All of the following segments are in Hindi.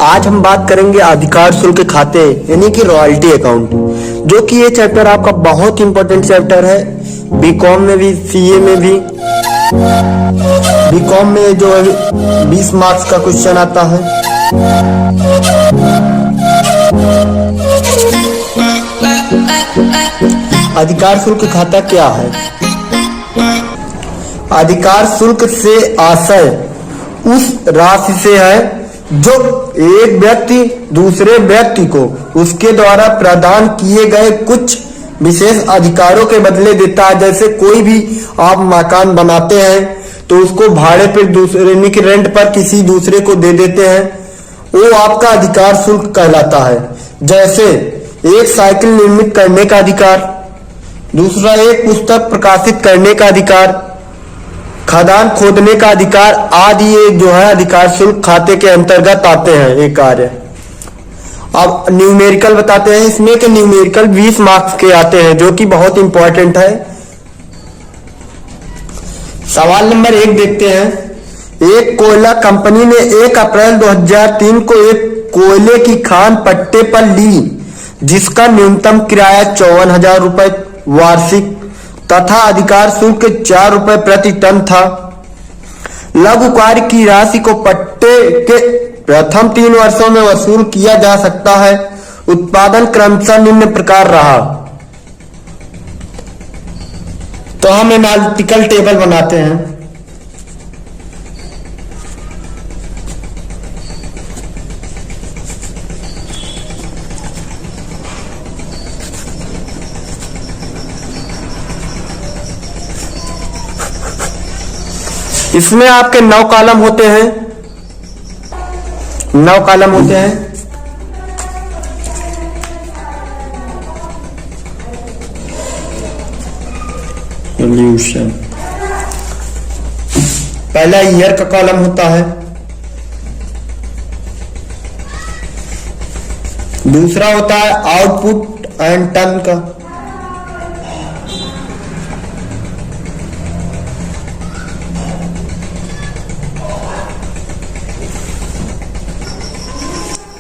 आज हम बात करेंगे अधिकार शुल्क खाते यानी कि रॉयल्टी अकाउंट, जो कि ये चैप्टर आपका बहुत इंपॉर्टेंट चैप्टर है। बीकॉम में भी, सीए में भी। बीकॉम में जो है 20 मार्क्स का क्वेश्चन आता है। अधिकार शुल्क खाता क्या है? अधिकार शुल्क से आशय उस राशि से है जो एक व्यक्ति दूसरे व्यक्ति को उसके द्वारा प्रदान किए गए कुछ विशेष अधिकारों के बदले देता है। जैसे कोई भी आप मकान बनाते हैं तो उसको भाड़े पर दूसरे की रेंट पर किसी दूसरे को दे देते हैं, वो आपका अधिकार शुल्क कहलाता है। जैसे एक साइकिल निर्मित करने का अधिकार, दूसरा एक पुस्तक प्रकाशित करने का अधिकार, खदान खोदने का अधिकार आदि, ये जो है अधिकार शुल्क खाते के अंतर्गत आते हैं ये कार्य। अब न्यूमेरिकल बताते हैं इसमें कि न्यूमेरिकल 20 मार्क्स के आते हैं, जो कि बहुत इंपॉर्टेंट है। सवाल नंबर 1 देखते हैं। एक कोयला कंपनी ने 1 अप्रैल 2003 को एक कोयले की खान पट्टे पर ली, जिसका न्यूनतम किराया 54,000 रुपए वार्षिक तथा अधिकार शुल्क 4 रुपए प्रति टन था। लघु कार्य की राशि को पट्टे के प्रथम 3 वर्षों में वसूल किया जा सकता है। उत्पादन क्रमशः निम्न प्रकार रहा। तो हम एनालिटिकल टेबल बनाते हैं। इसमें आपके 9 कॉलम होते हैं, 9 कॉलम होते हैं। सोल्यूशन, पहला ईयर का कॉलम होता है, दूसरा होता है आउटपुट एंड टन का,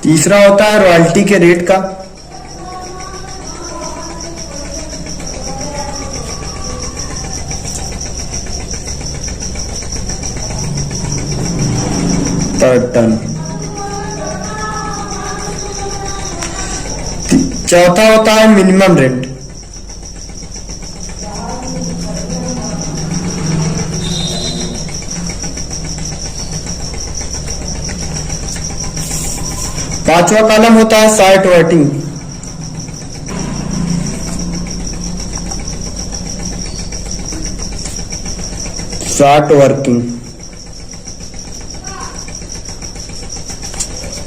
तीसरा होता है रॉयल्टी के रेट का, पर टन, चौथा होता है मिनिमम रेंट, पांचवा कॉलम होता है साइट वर्किंग, साइट वर्किंग,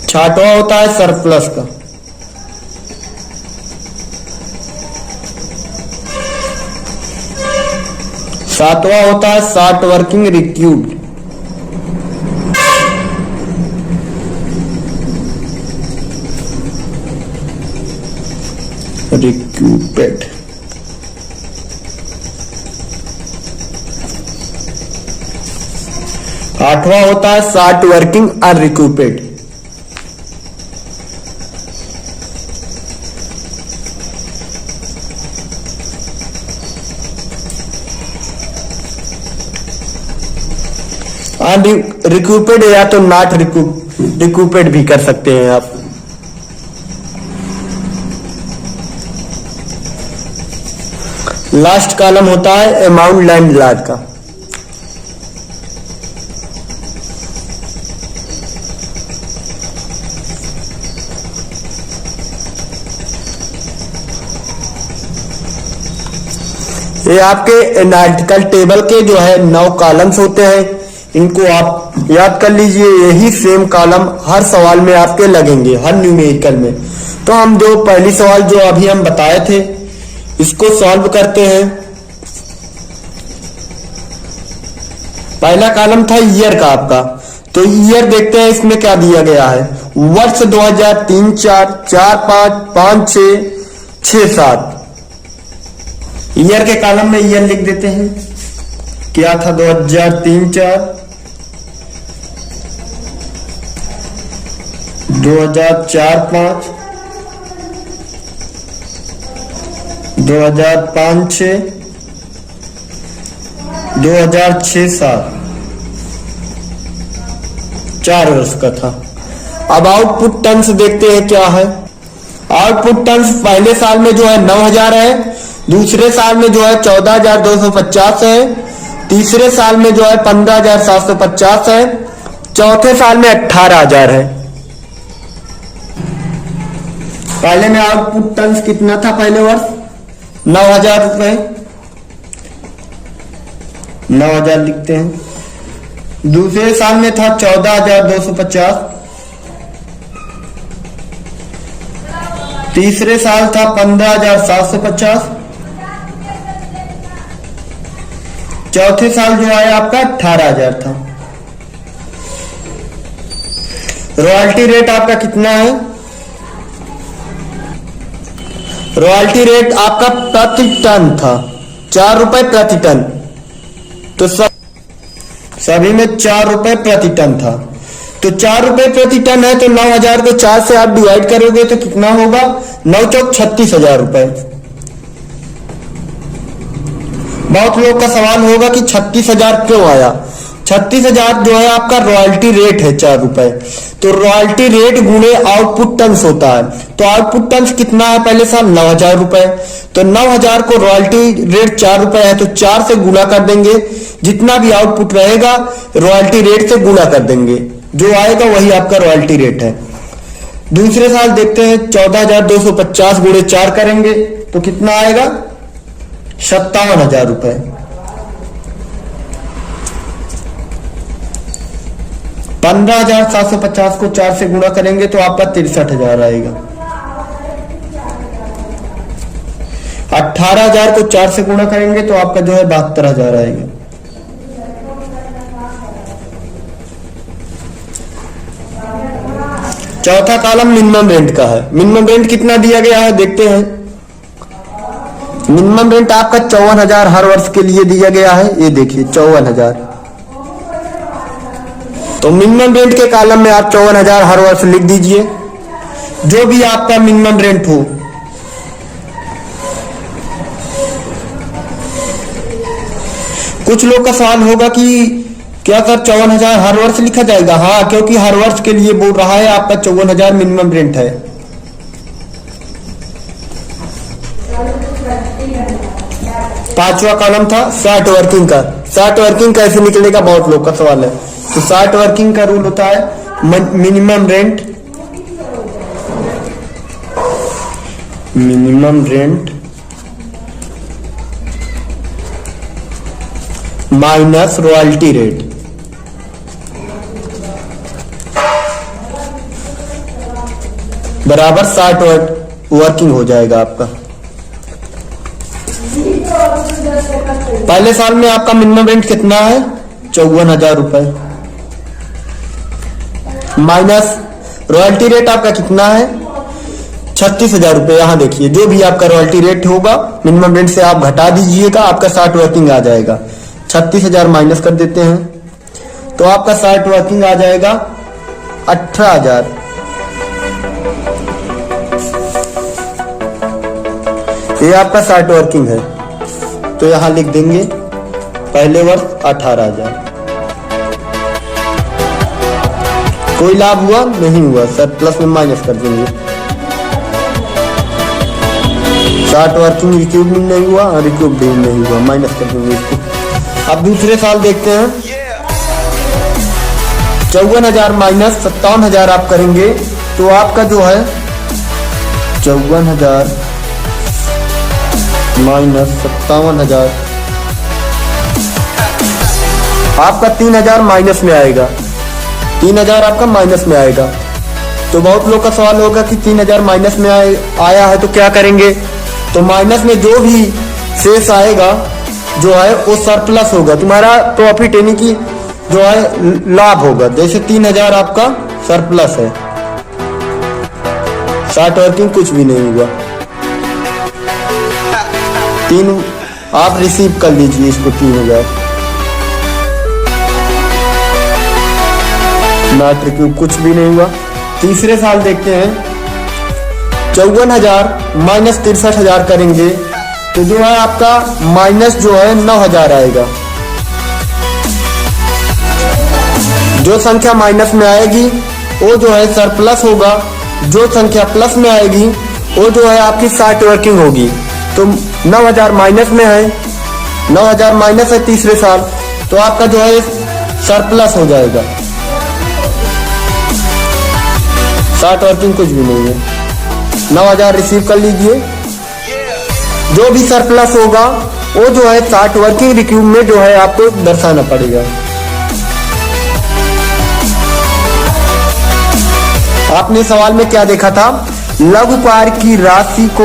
छठवां होता है सरप्लस का, सातवां होता है साइट वर्किंग रिक्यूड, रिक्यूपेड, आठवां होता है साइट वर्किंग अनरिक्यूपेड, अनरिक्यूपेड या तो नॉट रिक्यूपेड भी कर सकते हैं आप। लास्ट कॉलम होता है अमाउंट लैंड लॉर्ड का, ये आपके एनालिटिकल टेबल के जो है 9 कॉलम्स होते हैं। इनको आप याद कर लीजिए, यही सेम कॉलम हर सवाल में आपके लगेंगे, हर न्यूमेरिकल में। तो हम जो पहली सवाल जो अभी हम बताए थे इसको सॉल्व करते हैं। पहला कॉलम था ईयर का आपका, तो ईयर देखते हैं इसमें क्या दिया गया है। वर्ष 2003, 4, 4, 5, 5, 6, 6, 7। ईयर के कॉलम में ईयर लिख देते हैं। क्या था 2003, 4, 2004-5, 2005-6, 2006-7, 4 वर्ष का था। अब आउटपुट टन्स देखते हैं क्या है। आउटपुट टन्स पहले साल में जो है 9,000 है, दूसरे साल में जो है 14,250 है, तीसरे साल में जो है 15,750 है, चौथे साल में 18,000 है। पहले में आउटपुट टन्स कितना था पहले वर्ष? 9,000 रुपए, 9,000 लिखते हैं। दूसरे साल में था 14,250, तीसरे साल था 15,750, चौथे साल जो है आपका 18,000 था। रॉयल्टी रेट आपका कितना है? रॉयल्टी रेट आपका प्रति टन था 4 रुपए प्रति टन, तो सभी में 4 रुपए प्रति टन था। तो 4 रुपए प्रति टन है, तो 9,000 को 4 से आप डिवाइड करोगे तो कितना होगा? 9 चौक 36,000 रुपए। बहुत लोग का सवाल होगा कि 36,000 क्यों आया? 36,000 जो है आपका रॉयल्टी रेट है 4 रुपए, तो रॉयल्टी रेट गुणे आउटपुट टन्स होता है। तो आउटपुट टन्स कितना है पहले साल? 9,000 रुपए। तो 9,000 को रॉयल्टी रेट 4 रुपए है, तो 4 से गुणा कर देंगे, जितना भी आउटपुट रहेगा रॉयल्टी रेट से गुणा कर देंगे, जो आएगा वही आपका रॉयल्टी रेट है। दूसरे साल देखते हैं 14,250 गुणे 4 करेंगे तो कितना आएगा? 57,000 रुपए। 15,750 को 4 से गुणा करेंगे तो आपका 63,000 आएगा। 18,000 को 4 से गुणा करेंगे तो आपका जो है 72,000 आएगा। चौथा कॉलम मिनिमम रेंट का है। मिनिमम रेंट कितना दिया गया है देखते हैं। मिनिमम रेंट आपका 54,000 हर वर्ष के लिए दिया गया है। ये देखिए 54,000। तो मिनिमम रेंट के कॉलम में आप 54,000 हर वर्ष लिख दीजिए, जो भी आपका मिनिमम रेंट हो। कुछ लोग का सवाल होगा कि क्या सर 54,000 हर वर्ष लिखा जाएगा? हाँ, क्योंकि हर वर्ष के लिए बोल रहा है, आपका 54,000 मिनिमम रेंट है। पांचवा कॉलम था शार्ट वर्किंग का। शार्ट वर्किंग कैसे निकलेगा बहुत लोग का सवाल है। तो शार्ट वर्किंग का रूल होता है minimum rent minus royalty rate बराबर शार्ट वर्किंग हो जाएगा आपका। पहले साल में आपका मिनिमम रेंट कितना है? 54,000 रुपए माइनस रॉयल्टी रेट आपका कितना है? 36,000 रुपए। यहां देखिए, जो भी आपका रॉयल्टी रेट होगा मिनिमम रेंट से आप घटा दीजिएगा, आपका शार्ट वर्किंग आ जाएगा। 36,000 माइनस कर देते हैं तो आपका शार्ट वर्किंग आ जाएगा 18,000। ये आपका शार्ट वर्किंग है, तो यहां लिख देंगे पहले वर्ष 18,000। कोई लाभ हुआ? नहीं हुआ सर, प्लस में माइनस कर देंगे। शार्ट वर्किंग रिक्यूब नहीं हुआ, रिक्यूब भी नहीं हुआ, माइनस कर देंगे इसको। अब दूसरे साल देखते हैं। 54,000 माइनस 57,000 आप करेंगे तो आपका जो है 54,000 माइनस 57,000 आपका 3,000 माइनस में आएगा। 3,000 आपका माइनस में आएगा। तो बहुत लोग का सवाल होगा कि 3,000 माइनस में आया है तो क्या करेंगे? तो माइनस में जो भी शेष आएगा जो है वो सरप्लस होगा, तुम्हारा प्रॉफिट यानी कि जो है लाभ होगा। जैसे 3,000 आपका सरप्लस है, शार्ट वर्किंग कुछ भी नहीं हुआ। 3 आप रिसीव कर लीजिए इसको। 3,000 नॉट रिक्यूब कुछ भी नहीं हुआ। तीसरे साल देखते हैं 54,000 माइनस 63,000 करेंगे तो जो है आपका माइनस जो है 9,000 आएगा। जो संख्या माइनस में आएगी वो जो है सरप्लस होगा, जो संख्या प्लस में आएगी वो जो है आपकी शार्ट वर्किंग होगी। तो 9,000 माइनस में है, 9,000 माइनस है तीसरे साल, तो आपका जो है सरप्लस हो जाएगा। शार्ट वर्किंग कुछ भी नहीं है, 9,000 रिसीव कर लीजिए। जो भी सरप्लस होगा वो जो है शार्ट वर्किंग रिक्यूब में जो है आपको दर्शाना पड़ेगा। आपने सवाल में क्या देखा था, लघुकार की राशि को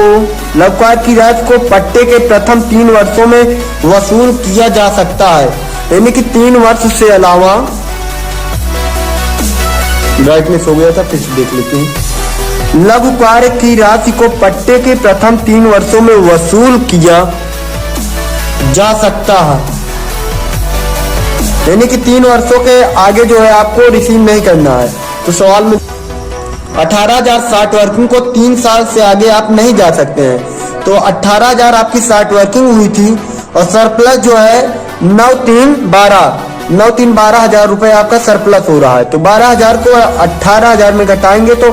पट्टे के प्रथम 3 वर्षों में वसूल किया जा सकता है, यानी कि 3 वर्ष से अलावा। ब्राइटनेस हो गया था, फिर देख लेते हैं। लघुकार की राशि को पट्टे के प्रथम 3 वर्षों में वसूल किया जा सकता है, यानी कि 3 वर्षों के आगे जो है आपको रिसीव नहीं करना है। तो सवाल में 18,000 शार्ट वर्किंग को 3 साल से आगे आप नहीं जा सकते हैं। तो 18,000 आपकी शार्ट वर्किंग हुई थी और सरप्लस जो है 9,312,000 रुपए आपका सरप्लस हो रहा है। तो 12,000 को 18,000 में घटाएंगे तो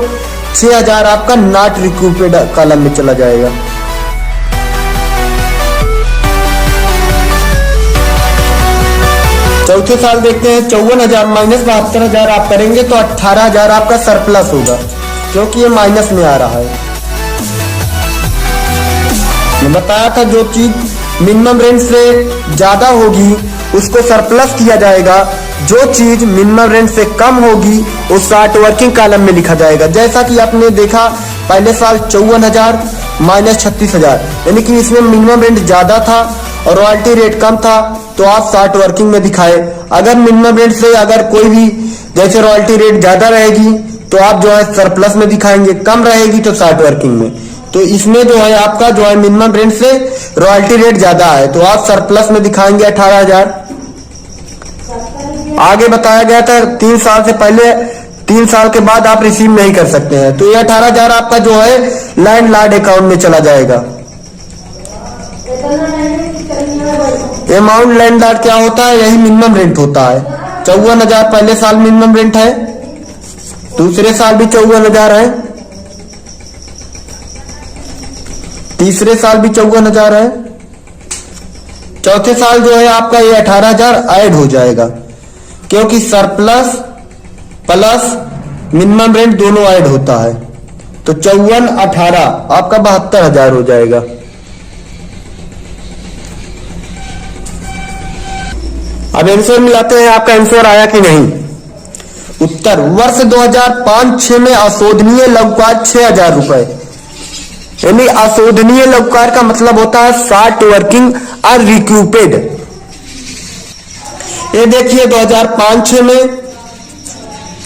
6,000 आपका नॉट रिक्यूपेड कॉलम में चला जाएगा। चौथे साल देखते हैं 54,000 माइनस 72,000 आप करेंगे तो 18,000 आपका सरप्लस होगा, क्योंकि ये माइनस में आ रहा है। मैं बताया था जो चीज मिनिमम रेंज से ज्यादा होगी उसको सरप्लस किया जाएगा, जो चीज मिनिमम रेंज से कम होगी वो शार्ट वर्किंग कॉलम में लिखा जाएगा। जैसा कि आपने देखा पहले साल 54,000 माइनस 36,000, यानी कि इसमें मिनिमम रेंज ज्यादा था और रॉयल्टी रेट कम था, तो आप शार्ट वर्किंग में दिखाए। अगर मिनिमम रेट से अगर कोई भी जैसे रॉयल्टी रेट ज्यादा रहेगी तो आप जो है सरप्लस में दिखाएंगे, कम रहेगी तो शार्ट वर्किंग में। तो इसमें जो है आपका जो है मिनिमम रेट से रॉयल्टी रेट ज्यादा है तो आप सरप्लस में दिखाएंगे 18,000। आगे बताया गया था 3 साल से पहले 3 साल के बाद आप रिसीव नहीं कर सकते हैं, तो ये 18,000 आपका जो है लैंडलॉर्ड अकाउंट में चला जाएगा। अमाउंट लैंडलॉर्ड क्या होता है, यही मिनिमम रेंट होता है। 54,000 पहले साल मिनिमम रेंट है, दूसरे साल भी 54,000 है, तीसरे साल भी 54,000 है, चौथे साल जो है आपका ये 18,000 ऐड हो जाएगा, क्योंकि सरप्लस प्लस मिनिमम रेंट दोनों ऐड होता है। तो 54 18 आपका 72,000 हो जाएगा। अब आंसर मिलाते हैं, आपका आंसर आया कि नहीं। उत्तर वर्ष 2005-6 में अशोधनीय लघुकार 6,000 रुपए, यानी अशोधनीय लघुकार का मतलब होता है शार्ट वर्किंग अनरिक्यूपेड। ये देखिए 2005-6 में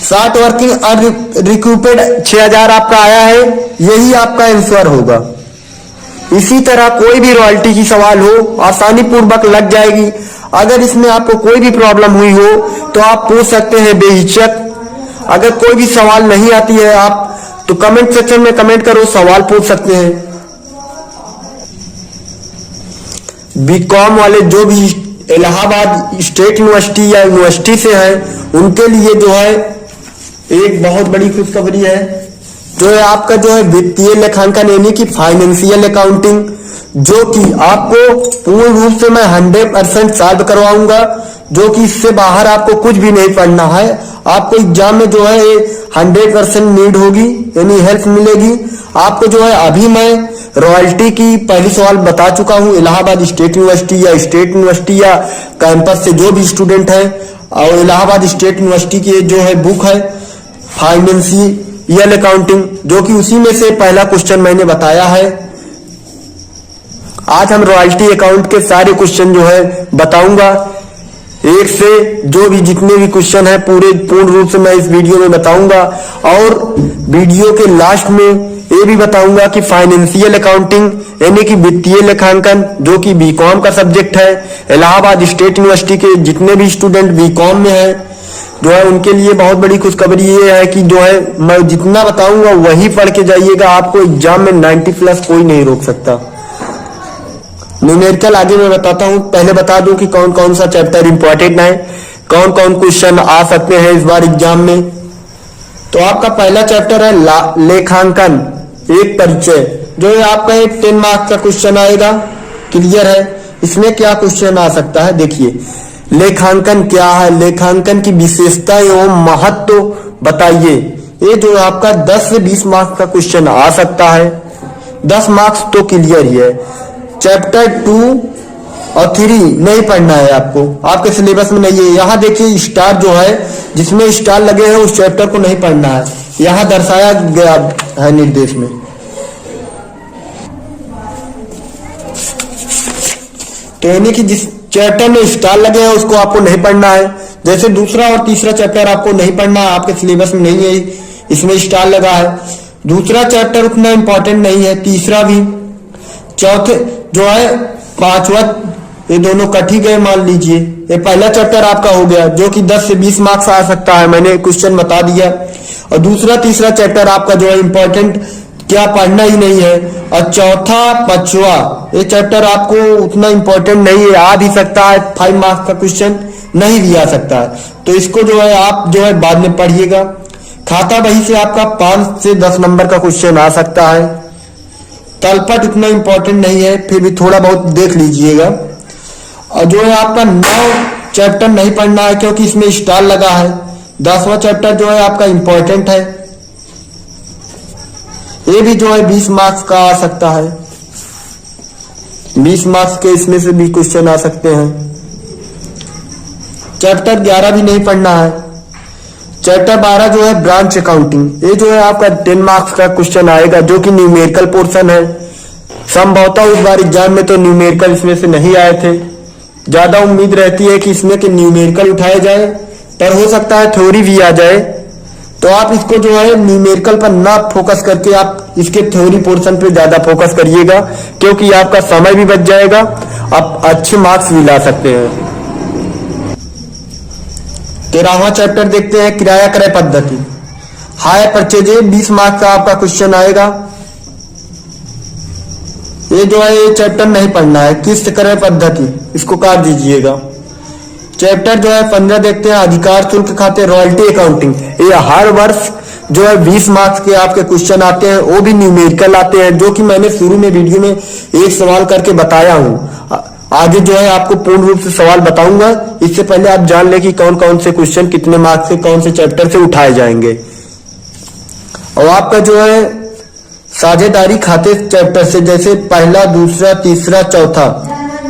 शार्ट वर्किंग अनरिक्यूपेड 6,000 आपका आया है, यही आपका आंसर होगा। इसी तरह कोई भी रॉयल्टी की सवाल हो आसानी पूर्वक लग जाएगी। अगर इसमें आपको कोई भी प्रॉब्लम हुई हो तो आप पूछ सकते हैं बेहिचक। अगर कोई भी सवाल नहीं आती है आप तो कमेंट सेक्शन में कमेंट करो, सवाल पूछ सकते हैं। बीकॉम वाले जो भी इलाहाबाद स्टेट यूनिवर्सिटी या यूनिवर्सिटी से हैं उनके लिए जो है एक बहुत बड़ी खुशखबरी है, जो है आपका जो है वित्तीय लेखांकन यानी कि फाइनेंशियल अकाउंटिंग, जो कि आपको पूर्ण रूप से मैं 100% सॉल्व करवाऊंगा, जो कि इससे बाहर आपको कुछ भी नहीं पढ़ना है। आपको एग्जाम में जो है 100% नीड होगी, यानी हेल्प मिलेगी आपको। जो है अभी मैं रॉयल्टी की पहली सवाल बता चुका हूं, इलाहाबाद स्टेट यूनिवर्सिटी या कैंपस से जो भी स्टूडेंट है, और इलाहाबाद स्टेट यूनिवर्सिटी की जो है बुक है फाइनेंशियल अकाउंटिंग, जो कि उसी में से पहला क्वेश्चन मैंने बताया है। आज हम रॉयल्टी अकाउंट के सारे क्वेश्चन जो है बताऊंगा, एक से जो भी जितने भी क्वेश्चन है पूर्ण रूप से मैं इस वीडियो में बताऊंगा। और वीडियो के लास्ट में ये भी बताऊंगा कि फाइनेंशियल अकाउंटिंग यानी कि वित्तीय लेखांकन, जो कि बीकॉम का सब्जेक्ट है, इलाहाबाद स्टेट यूनिवर्सिटी के जितने भी स्टूडेंट बीकॉम में है जो है उनके लिए बहुत बड़ी खुशखबरी ये है कि जो है मैं जितना बताऊंगा वही पढ़ के जाइएगा, आपको एग्जाम में 90 प्लस कोई नहीं रोक सकता। न्यूमेरिकल आगे मैं बताता हूं, पहले बता दूं कि कौन कौन सा चैप्टर इंपॉर्टेंट है, कौन कौन क्वेश्चन आ सकते हैं इस बार एग्जाम में। तो आपका पहला चैप्टर है लेखांकन एक परिचय, जो है आपका एक 10 मार्क्स का क्वेश्चन आएगा, क्लियर है। इसमें क्या क्वेश्चन आ सकता है, देखिए लेखांकन क्या है, लेखांकन की विशेषता एवं महत्व बताइए। ये जो आपका 10 से 20 मार्क्स का क्वेश्चन आ सकता है, 10 मार्क्स तो क्लियर ही है। चैप्टर 2 और 3 नहीं पढ़ना है आपको, आपके सिलेबस में नहीं है। यहाँ देखिए स्टार जो है, जिसमें स्टार लगे हैं उस चैप्टर को नहीं पढ़ना है, यहाँ दर्शाया गया है निर्देश में। तो यानी कि जिस चैप्टर में स्टार लगे हैं उसको आपको नहीं पढ़ना है। जैसे दूसरा और तीसरा चैप्टर आपको नहीं पढ़ना है, आपके सिलेबस में नहीं है, इसमें स्टार लगा है। दूसरा चैप्टर उतना इंपॉर्टेंट नहीं है, तीसरा भी। चौथे जो है पांचवा, ये दोनों कट ही गए मान लीजिए। ये पहला चैप्टर आपका हो गया जो कि 10 से 20 मार्क्स आ सकता है, मैंने क्वेश्चन बता दिया। और दूसरा तीसरा चैप्टर आपका जो है इंपॉर्टेंट, क्या पढ़ना ही नहीं है। और चौथा पांचवा ये चैप्टर आपको उतना इंपॉर्टेंट नहीं है, आ भी सकता है 5 मार्क्स का क्वेश्चन, नहीं भी आ सकता है। तो इसको जो है आप जो है बाद में पढ़िएगा। खाता बही से आपका 5 से 10 नंबर का क्वेश्चन आ सकता है। तलपट उतना इंपॉर्टेंट नहीं है, फिर भी थोड़ा बहुत देख लीजिएगा। और जो है आपका 9 चैप्टर नहीं पढ़ना है क्योंकि इसमें स्टार लगा है। 10वां चैप्टर जो है आपका इंपॉर्टेंट है, ये भी जो है 20 मार्क्स का आ सकता है, 20 मार्क्स के इसमें से भी क्वेश्चन आ सकते हैं। चैप्टर 11 भी नहीं पढ़ना है। चैप्टर 12 जो है ब्रांच अकाउंटिंग, ये जो है आपका 10 मार्क्स का क्वेश्चन आएगा, जो कि न्यूमेरिकल पोर्शन है। संभवतः इस बार एग्जाम में तो न्यूमेरिकल इसमें से नहीं आए थे, ज्यादा उम्मीद रहती है कि इसमें के न्यूमेरिकल उठाया जाए, पर हो सकता है थ्योरी भी आ जाए। तो आप इसको जो है न्यूमेरिकल पर ना फोकस करके आप इसके थ्योरी पोर्शन पे ज्यादा फोकस करिएगा, क्योंकि आपका समय भी बच जाएगा, आप अच्छे मार्क्स भी ला सकते हैं। 13वां चैप्टर देखते हैं, किराया क्रय पद्धति। हायर परचेज, 20 मार्क्स का आपका क्वेश्चन आएगा। ये जो है ये चैप्टर नहीं पढ़ना है। किस्त क्रय पद्धति, इसको काट दीजिएगा। चैप्टर जो है 15 देखते हैं, अधिकार शुल्क खाते रॉयल्टी अकाउंटिंग। ये हर वर्ष जो है 20 मार्क्स के आपके क्वेश्चन आते हैं, वो भी न्यूमेरिकल आते हैं, जो कि मैंने शुरू में वीडियो में एक सवाल करके बताया हूं। आगे जो है आपको पूर्ण रूप से सवाल बताऊंगा, इससे पहले आप जान ले कि कौन कौन से क्वेश्चन कितने मार्क्स से कौन से चैप्टर से उठाए जाएंगे। और आपका जो है साझेदारी खाते चैप्टर से, जैसे पहला, दूसरा, तीसरा, चौथा,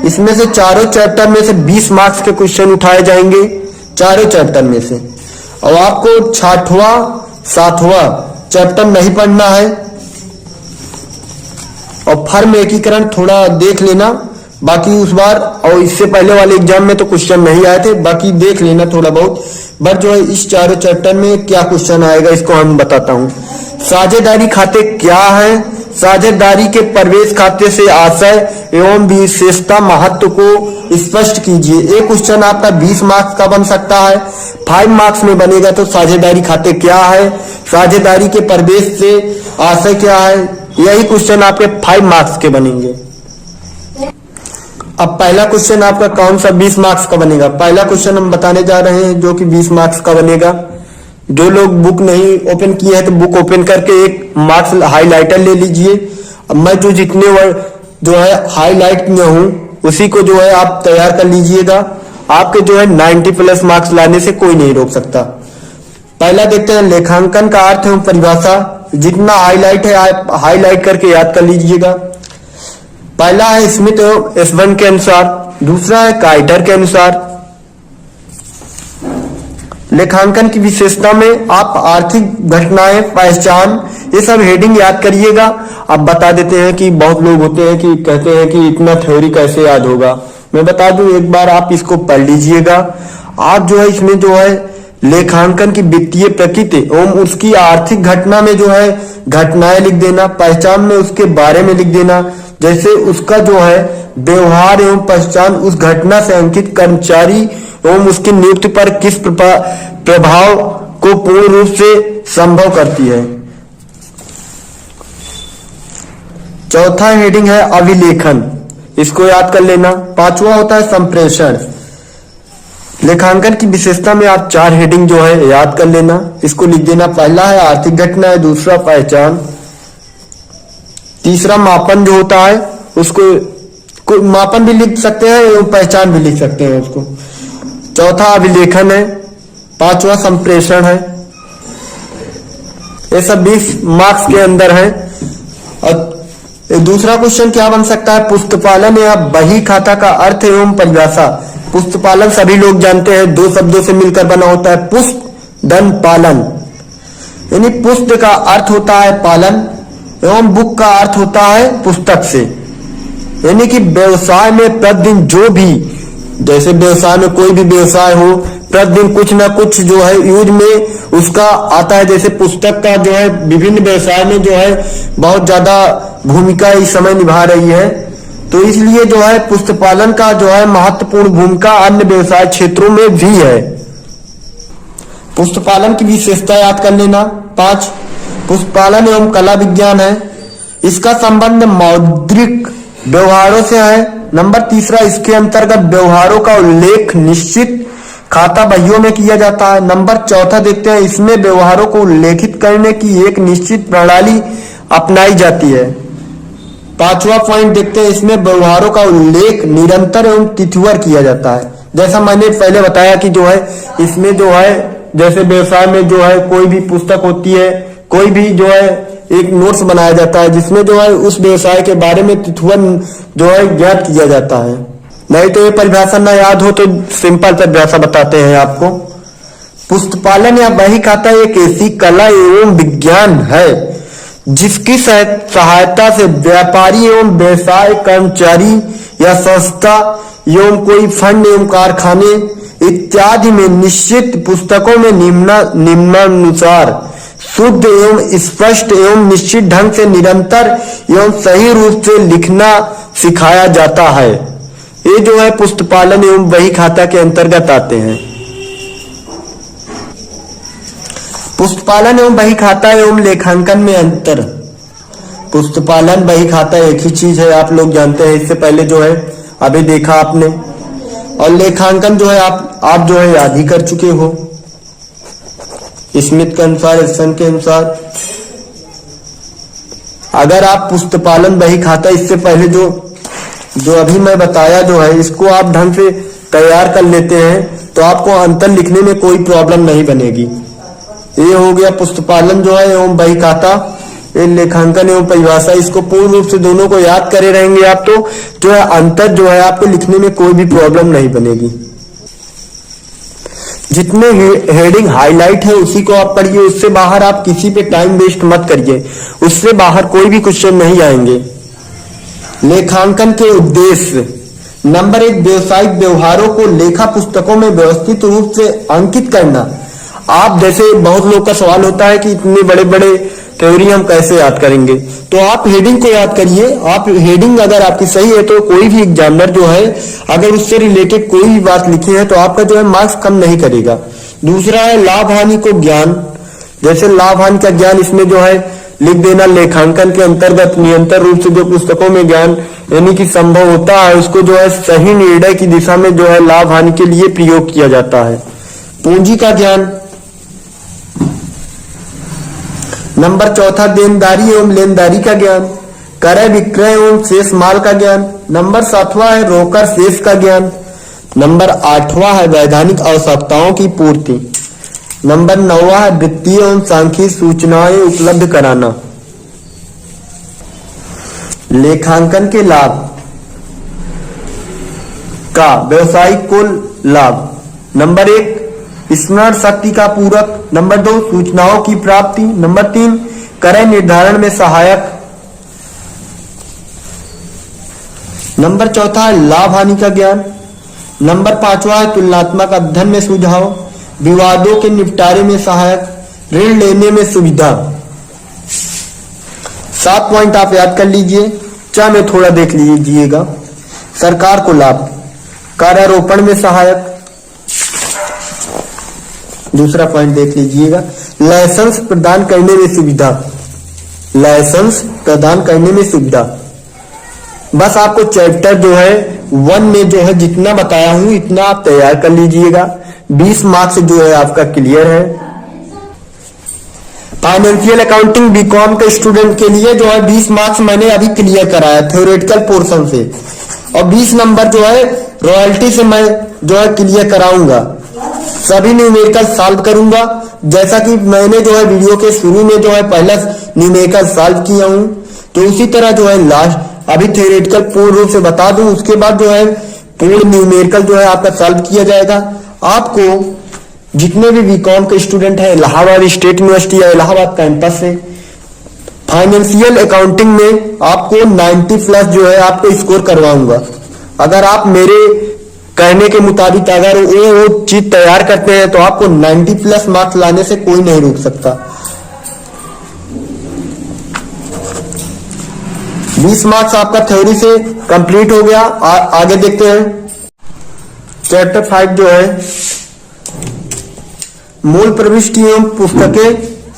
इसमें से चारों चैप्टर में से 20 मार्क्स के क्वेश्चन उठाए जाएंगे, चारों चैप्टर में से। और आपको 6वां 7वां चैप्टर नहीं पढ़ना है। और फर्म एकीकरण थोड़ा देख लेना, बाकी उस बार और इससे पहले वाले एग्जाम में तो क्वेश्चन नहीं आए थे, बाकी देख लेना थोड़ा बहुत। बट जो है इस चारों चैप्टर में क्या क्वेश्चन आएगा इसको हम बताता हूं। साझेदारी खाते क्या है, साझेदारी के प्रवेश खाते से आशय एवं विशेषता महत्व को स्पष्ट कीजिए। एक क्वेश्चन आपका 20 मार्क्स का बन सकता है, 5 मार्क्स में बनेगा। तो साझेदारी खाते क्या है, साझेदारी के प्रवेश से आशय क्या है, यही क्वेश्चन आपके 5 मार्क्स के बनेंगे। अब पहला क्वेश्चन आपका कौन सा 20 मार्क्स का बनेगा, पहला क्वेश्चन हम बताने जा रहे हैं जो कि 20 मार्क्स का बनेगा। जो लोग बुक नहीं ओपन किए हैं तो बुक ओपन करके एक मार्क्स हाईलाइटर ले लीजिए। अब मैं जो जितने वर्ड जो है हाईलाइट किया हूं उसी को जो है आप तैयार कर लीजिएगा। आपके जो है 90 प्लस मार्क्स लाने से कोई नहीं रोक सकता। पहला देखते हैं, लेखांकन का अर्थ एवं परिभाषा। जितना हाईलाइट है आप हाईलाइट करके याद कर लीजिएगा। पहला है स्मिथ एवं एसवन के अनुसार, दूसरा है काइटर के अनुसार। लेखांकन की विशेषता में आप आर्थिक घटनाएं, पहचान, ये सब हेडिंग याद करिएगा। अब बता देते हैं कि बहुत लोग होते हैं कि कहते हैं कि इतना थ्योरी कैसे याद होगा। मैं बता दूं, एक बार आप इसको पढ़ लीजिएगा। आप जो है इसमें जो है लेखांकन की वित्तीय प्रकृति एवं उसकी आर्थिक घटना में जो है घटनाएं लिख देना। पहचान में उसके बारे में लिख देना, जैसे उसका जो है व्यवहार एवं पहचान उस घटना से अंकित कर्मचारी एवं उसकी नियुक्ति पर किस प्रभाव को पूर्ण रूप से संभव करती है। चौथा हेडिंग है अभिलेखन, इसको याद कर लेना। पांचवा होता है संप्रेषण। लेखांकन की विशेषता में आप 4 हेडिंग जो है याद कर लेना, इसको लिख देना। पहला है आर्थिक घटना है, दूसरा पहचान, तीसरा मापन जो होता है उसको मापन भी लिख सकते हैं एवं पहचान भी लिख सकते हैं उसको। चौथा अभिलेखन है, पांचवा संप्रेषण है। ये सब 20 मार्क्स के अंदर है। और दूसरा क्वेश्चन क्या बन सकता है, पुस्तपालन या बही खाता का अर्थ एवं परिभाषा। पुस्तपालन सभी लोग जानते हैं, 2 शब्दों से मिलकर बना होता है, पुस्त धन पालन। यानी पुस्त का अर्थ होता है पालन एवं बुक का अर्थ होता है पुस्तक से। यानी कि व्यवसाय में प्रतिदिन जो भी, जैसे व्यवसाय में कोई भी व्यवसाय हो, प्रतिदिन कुछ ना कुछ जो है यूज में उसका आता है। जैसे पुस्तक का जो है विभिन्न व्यवसाय में जो है बहुत ज्यादा भूमिका इस समय निभा रही है, तो इसलिए जो है पुस्तपालन का जो है महत्वपूर्ण भूमिका अन्य व्यवसाय क्षेत्रों में भी है। पुस्तपालन की विशेषता याद कर लेना। 5 पुस्तपालन एवं कला विज्ञान है, इसका संबंध मौद्रिक व्यवहारों से है। नंबर 3 इसके अंतर्गत व्यवहारों का उल्लेख निश्चित खाता बहियों में किया जाता है। नंबर 4 देखते हैं, इसमें व्यवहारों को उल्लेखित करने की एक निश्चित प्रणाली अपनाई जाती है। 5वां पॉइंट देखते हैं, इसमें व्यवहारों का उल्लेख निरंतर एवं तिथिवर किया जाता है। जैसा मैंने पहले बताया कि जो है इसमें जो है जैसे व्यवसाय में जो है कोई भी पुस्तक होती है, कोई भी जो है एक नोट्स बनाया जाता है जिसमें जो है उस व्यवसाय के बारे में तिथिवर जो है ज्ञात किया जाता है। नहीं तो ये परिभाषा ना याद हो तो सिंपल परिभाषा बताते हैं आपको। पुस्तपालन या बही खाता एक ऐसी कला एवं विज्ञान है जिसकी सहायता से व्यापारी एवं व्यवसाय कर्मचारी या संस्था एवं कोई फंड एवं कारखाने इत्यादि में निश्चित पुस्तकों में निम्नानुसार शुद्ध एवं स्पष्ट एवं निश्चित ढंग से निरंतर एवं सही रूप से लिखना सिखाया जाता है। ये जो है पुस्तपालन एवं बही खाता के अंतर्गत आते हैं। पुस्तपालन एवं बही खाता एवं लेखांकन में अंतर। पुस्तपालन बही खाता एक ही चीज है, आप लोग जानते हैं, इससे पहले जो है अभी देखा आपने। और लेखांकन जो है आप जो है याद ही कर चुके हो स्मिथ के अनुसार, एसन के अनुसार। अगर आप पुस्तपालन बही खाता इससे पहले जो अभी मैं बताया जो है इसको आप ढंग से तैयार कर लेते हैं तो आपको अंतर लिखने में कोई प्रॉब्लम नहीं बनेगी। ये हो गया पुस्तपालन जो है एवं बही खाता, ये लेखांकन एवं परिभाषा। इसको पूर्ण रूप से दोनों को याद करे रहेंगे आप तो जो है अंतर जो है आपको लिखने में कोई भी प्रॉब्लम नहीं बनेगी। जितने हेडिंग हाईलाइट है उसी को आप पढ़िए, उससे बाहर आप किसी पे टाइम वेस्ट मत करिए, उससे बाहर कोई भी क्वेश्चन नहीं आएंगे। लेखांकन के उद्देश्य। नंबर 1 व्यवसायिक व्यवहारों को लेखा पुस्तकों में व्यवस्थित रूप से अंकित करना। आप जैसे बहुत लोग का सवाल होता है कि इतने बड़े बड़े थ्योरी हम कैसे याद करेंगे, तो आप हेडिंग को याद करिए। आप हेडिंग अगर आपकी सही है तो कोई भी एग्जामिनर जो है अगर उससे रिलेटेड कोई भी बात लिखी है तो आपका जो है मार्क्स कम नहीं करेगा। दूसरा है लाभ हानि को ज्ञान। जैसे लाभ हानि का ज्ञान इसमें जो है लिख देना। लेखांकन के अंतर्गत निरंतर रूप से जो पुस्तकों में ज्ञान यानी कि संभव होता है उसको जो है सही निर्णय की दिशा में जो है लाभ हानि के लिए प्रयोग किया जाता है। पूंजी का ज्ञान। नंबर 4 देनदारी एवं लेनदारी का ज्ञान। क्रय विक्रय एवं शेष माल का ज्ञान। नंबर 7वां है रोकड़ शेष का ज्ञान। नंबर 8वां है वैधानिक आवश्यकताओं की पूर्ति। नंबर 9वां है वित्तीय एवं सांख्यिक सूचनाएं उपलब्ध कराना। लेखांकन के लाभ का व्यवसायिक को लाभ। नंबर 1 स्मरण शक्ति का पूरक। नंबर 2 सूचनाओं की प्राप्ति। नंबर 3 क्रय निर्धारण में सहायक। नंबर 4 लाभ हानि का ज्ञान। नंबर 5वां है तुलनात्मक अध्ययन में सुझाव। विवादों के निपटारे में सहायक, ऋण लेने में सुविधा। 7 पॉइंट आप याद कर लीजिए, चाहे में थोड़ा देख लीजिएगा। सरकार को लाभ, कार्यारोपण में सहायक। दूसरा पॉइंट देख लीजिएगा, लाइसेंस प्रदान करने में सुविधा, लाइसेंस प्रदान करने में सुविधा। बस आपको चैप्टर जो है 1 में जो है जितना बताया हूं इतना आप तैयार कर लीजिएगा। 20 मार्क्स जो है आपका क्लियर है। फाइनेंशियल अकाउंटिंग बीकॉम के स्टूडेंट के लिए जो है 20 मार्क्स मैंने अभी क्लियर कराया थ्योरेटिकल पोर्शन से, और 20 नंबर जो है रॉयल्टी से मैं जो है क्लियर कराऊंगा। सभी न्यूमेरिकल सॉल्व करूंगा, जैसा कि मैंने जो है वीडियो के शुरू में जो है पहला न्यूमेरिकल सॉल्व किया हूं, तो उसी तरह जो है लास्ट अभी थ्योरेटिकल पूर्ण रूप से बता दूं, उसके बाद जो है पूर्ण न्यूमेरिकल जो है आपका सॉल्व किया जाएगा। आपको जितने भी बीकॉम के स्टूडेंट हैं इलाहाबाद स्टेट यूनिवर्सिटी या इलाहाबाद कैंपस से, फाइनेंशियल अकाउंटिंग में आपको 90 प्लस जो है आपको स्कोर करवाऊंगा। अगर आप मेरे कहने के मुताबिक अगर वो चीज तैयार करते हैं तो आपको 90 प्लस मार्क्स लाने से कोई नहीं रोक सकता। 20 मार्क्स आपका थ्योरी से कंप्लीट हो गया। आगे देखते हैं चैप्टर 5 जो है मूल प्रविष्टि एवं पुस्तकें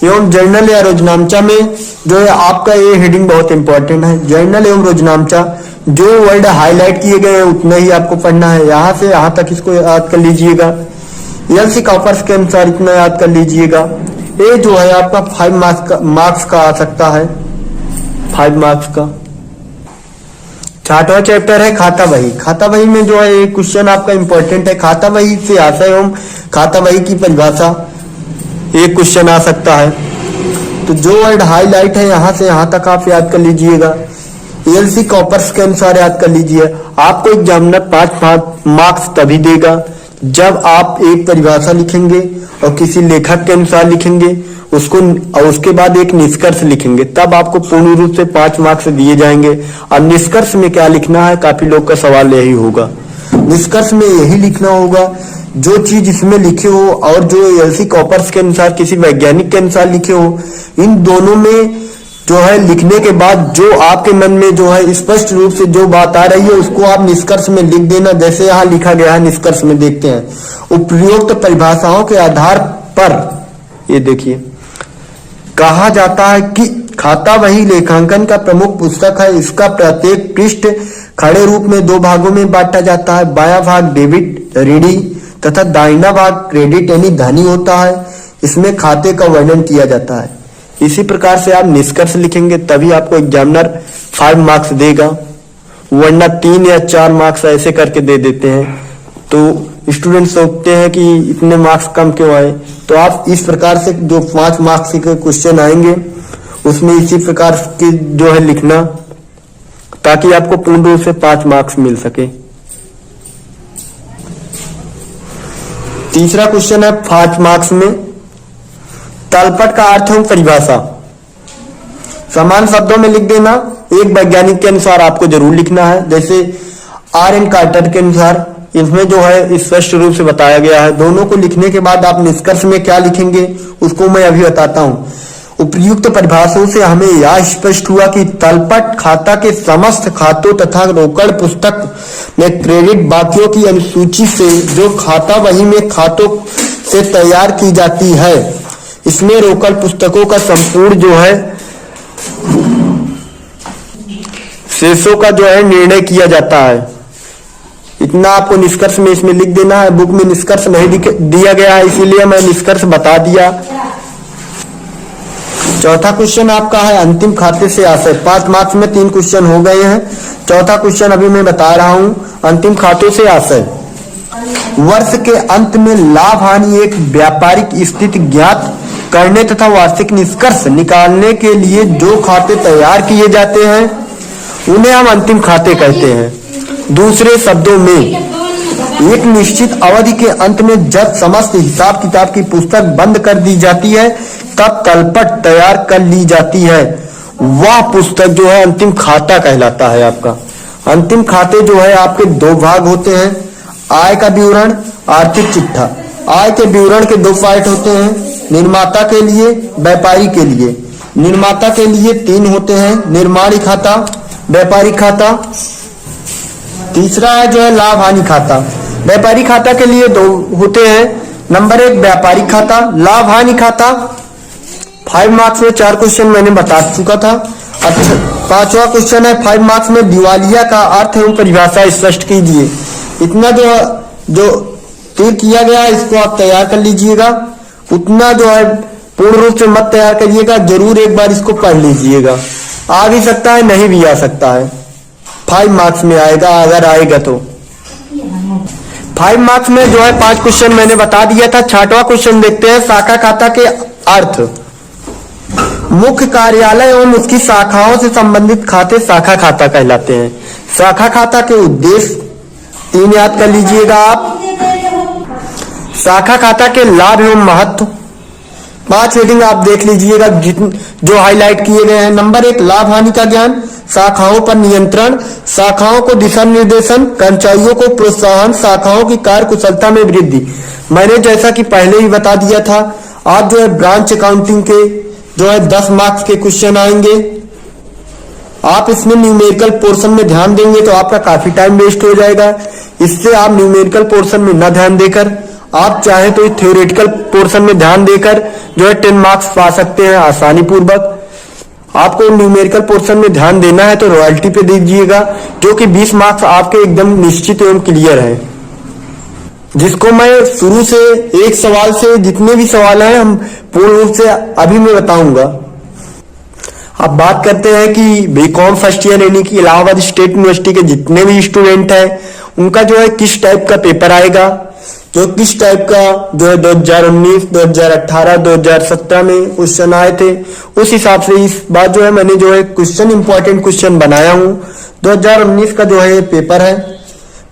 एवं जर्नल या रोजनामचा में जो है आपका ये हेडिंग बहुत इंपॉर्टेंट है। जर्नल एवं रोजनामचा जो वर्ड हाईलाइट किए गए हैं उतना ही आपको पढ़ना है, यहां से यहां तक इसको याद कर लीजिएगा। एलसी कॉपर्स के अनुसार इतना याद कर लीजिएगा। ये जो है आपका 5 मार्क्स का आ सकता है, 5 मार्क्स का। 6वां चैप्टर है खाता बही। खाता बही में जो है एक क्वेश्चन आपका इंपॉर्टेंट है, खाता बही से आशय एवं खाता बही की परिभाषा, एक क्वेश्चन आ सकता है। तो जो वर्ड हाईलाइट है यहां से यहां तक आप याद कर लीजिएगा। एलसी कॉपर्स के अनुसार याद कर लीजिए। आपको एग्जामिनर 5 मार्क्स तभी देगा जब आप एक परिभाषा लिखेंगे और किसी लेखक के अनुसार लिखेंगे उसको, और उसके बाद एक निष्कर्ष लिखेंगे, तब आपको पूर्ण रूप से 5 मार्क्स दिए जाएंगे। और निष्कर्ष में क्या लिखना है, काफी लोग का सवाल यही होगा। निष्कर्ष में यही लिखना होगा जो चीज इसमें लिखे हो और जो एलसी कॉपर्स के अनुसार किसी वैज्ञानिक के अनुसार लिखे हो, इन दोनों में जो है लिखने के बाद जो आपके मन में जो है स्पष्ट रूप से जो बात आ रही है उसको आप निष्कर्ष में लिख देना। जैसे यहाँ लिखा गया है निष्कर्ष में, देखते हैं। उपयुक्त परिभाषाओं के आधार पर ये देखिए कहा जाता है कि खाता बही लेखांकन का प्रमुख पुस्तक है। इसका प्रत्येक पृष्ठ खड़े रूप में 2 भागों में बांटा जाता है। बायां भाग डेबिट ऋणी तथा दाहिना भाग क्रेडिट यानी धनी होता है। इसमें खाते का वर्णन किया जाता है। इसी प्रकार से आप निष्कर्ष लिखेंगे तभी आपको एग्जामिनर 5 मार्क्स देगा, वरना 3 या 4 मार्क्स ऐसे करके दे देते हैं। तो स्टूडेंट सोचते हैं कि इतने मार्क्स कम क्यों आए। तो आप इस प्रकार से जो 5 मार्क्स के क्वेश्चन आएंगे उसमें इसी प्रकार के जो है लिखना, ताकि आपको पूर्ण रूप से 5 मार्क्स मिल सके। तीसरा क्वेश्चन है 5 मार्क्स में तलपट का अर्थ एवं परिभाषा। समान शब्दों में लिख देना। एक वैज्ञानिक के अनुसार आपको जरूर लिखना है, जैसे आर.एन. कार्टर के अनुसार इसमें जो है स्पष्ट रूप से बताया गया है। दोनों को लिखने के बाद आप निष्कर्ष में क्या लिखेंगे उसको मैं अभी बताता हूं। उपयुक्त परिभाषाओं से हमें यह स्पष्ट हुआ कि तलपट खाता के समस्त खातों तथा रोकड़ पुस्तक में क्रेडिट बाकियों की अनुसूची से जो खाता बही में खातों से तैयार की जाती है, इसमें रोकड़ पुस्तकों का संपूर्ण जो है शेषों का जो है निर्णय किया जाता है। इतना आपको निष्कर्ष में इसमें लिख देना है। बुक में निष्कर्ष नहीं दिया गया है इसीलिए मैं निष्कर्ष बता दिया। चौथा क्वेश्चन आपका है अंतिम खाते से आशय। 5 मार्क्स में 3 क्वेश्चन हो गए हैं। चौथा क्वेश्चन अभी मैं बता रहा हूं, अंतिम खातों से आशय। वर्ष के अंत में लाभ हानि एक व्यापारिक स्थिति ज्ञात करने तथा वार्षिक निष्कर्ष निकालने के लिए जो खाते तैयार किए जाते हैं उन्हें हम अंतिम खाते कहते हैं। दूसरे शब्दों में एक निश्चित अवधि के अंत में जब समस्त हिसाब किताब की पुस्तक बंद कर दी जाती है तब तलपट तैयार कर ली जाती है। वह पुस्तक जो है अंतिम खाता कहलाता है आपका। अंतिम खाते जो है आपके 2 भाग होते हैं, आय का विवरण, आर्थिक चिट्ठा। आय के विवरण के दो पार्ट होते हैं, निर्माता के लिए, व्यापारी के लिए। निर्माता के लिए 3 होते हैं, निर्माणी खाता, व्यापारी खाता। तीसरा है जो है लाभ हानि खाता। व्यापारी खाता के लिए 2 होते हैं, नंबर 1 व्यापारी खाता, लाभ हानि खाता। 5 मार्क्स में 4 क्वेश्चन मैंने बता चुका था। अच्छा, 5वां क्वेश्चन है 5 मार्क्स में, दिवालिया का अर्थ एवं परिभाषा स्पष्ट कीजिए। इतना जो तीर किया गया है इसको आप तैयार कर लीजिएगा, उतना जो है पूर्ण रूप से मत तैयार करिएगा, जरूर एक बार इसको पढ़ लीजिएगा। आ भी सकता है, नहीं भी आ सकता है। 5 मार्क्स में आएगा, अगर आएगा तो। 5 मार्क्स में जो है 5 क्वेश्चन मैंने बता दिया था। 6वां क्वेश्चन देखते हैं, शाखा खाता के अर्थ। मुख्य कार्यालय एवं उसकी शाखाओं से संबंधित खाते शाखा खाता कहलाते हैं। शाखा खाता के उद्देश्य 3 याद कर लीजिएगा आप। शाखा खाता के लाभ एवं महत्व 5 हेडिंग आप देख लीजिएगा जो हाईलाइट किए गए हैं। नंबर 1 लाभ हानि का ज्ञान, शाखाओं पर नियंत्रण, शाखाओं को दिशा निर्देशन, कर्मचारियों को प्रोत्साहन, शाखाओं की कार्य कुशलता में वृद्धि। मैंने जैसा कि पहले ही बता दिया था, आप जो है ब्रांच अकाउंटिंग के जो है 10 मार्क्स के क्वेश्चन आएंगे। आप इसमें न्यूमेरिकल पोर्शन में ध्यान देंगे तो आपका काफी टाइम वेस्ट हो जाएगा। इससे आप न्यूमेरिकल पोर्शन में न ध्यान देकर आप चाहे तो थ्योरेटिकल पोर्शन में ध्यान देकर जो है 10 मार्क्स पा सकते हैं आसानी पूर्वक। आपको न्यूमेरिकल पोर्शन में ध्यान देना है तो रॉयल्टी पे दीजिएगा, जो कि 20 मार्क्स आपके एकदम निश्चित एवं क्लियर है, जिसको मैं शुरू से एक सवाल से जितने भी सवाल हैं हम पूर्ण रूप से अभी मैं बताऊंगा। अब बात करते हैं कि बीकॉम फर्स्ट ईयर यानी कि इलाहाबाद स्टेट यूनिवर्सिटी के जितने भी स्टूडेंट हैं उनका जो है किस टाइप का पेपर आएगा, जो किस टाइप का जो है 2019, 2018, 2017 में क्वेश्चन आए थे, उस हिसाब से इस बार जो है मैंने जो है क्वेश्चन इंपॉर्टेंट क्वेश्चन बनाया हूं। 2019 का जो है ये पेपर है।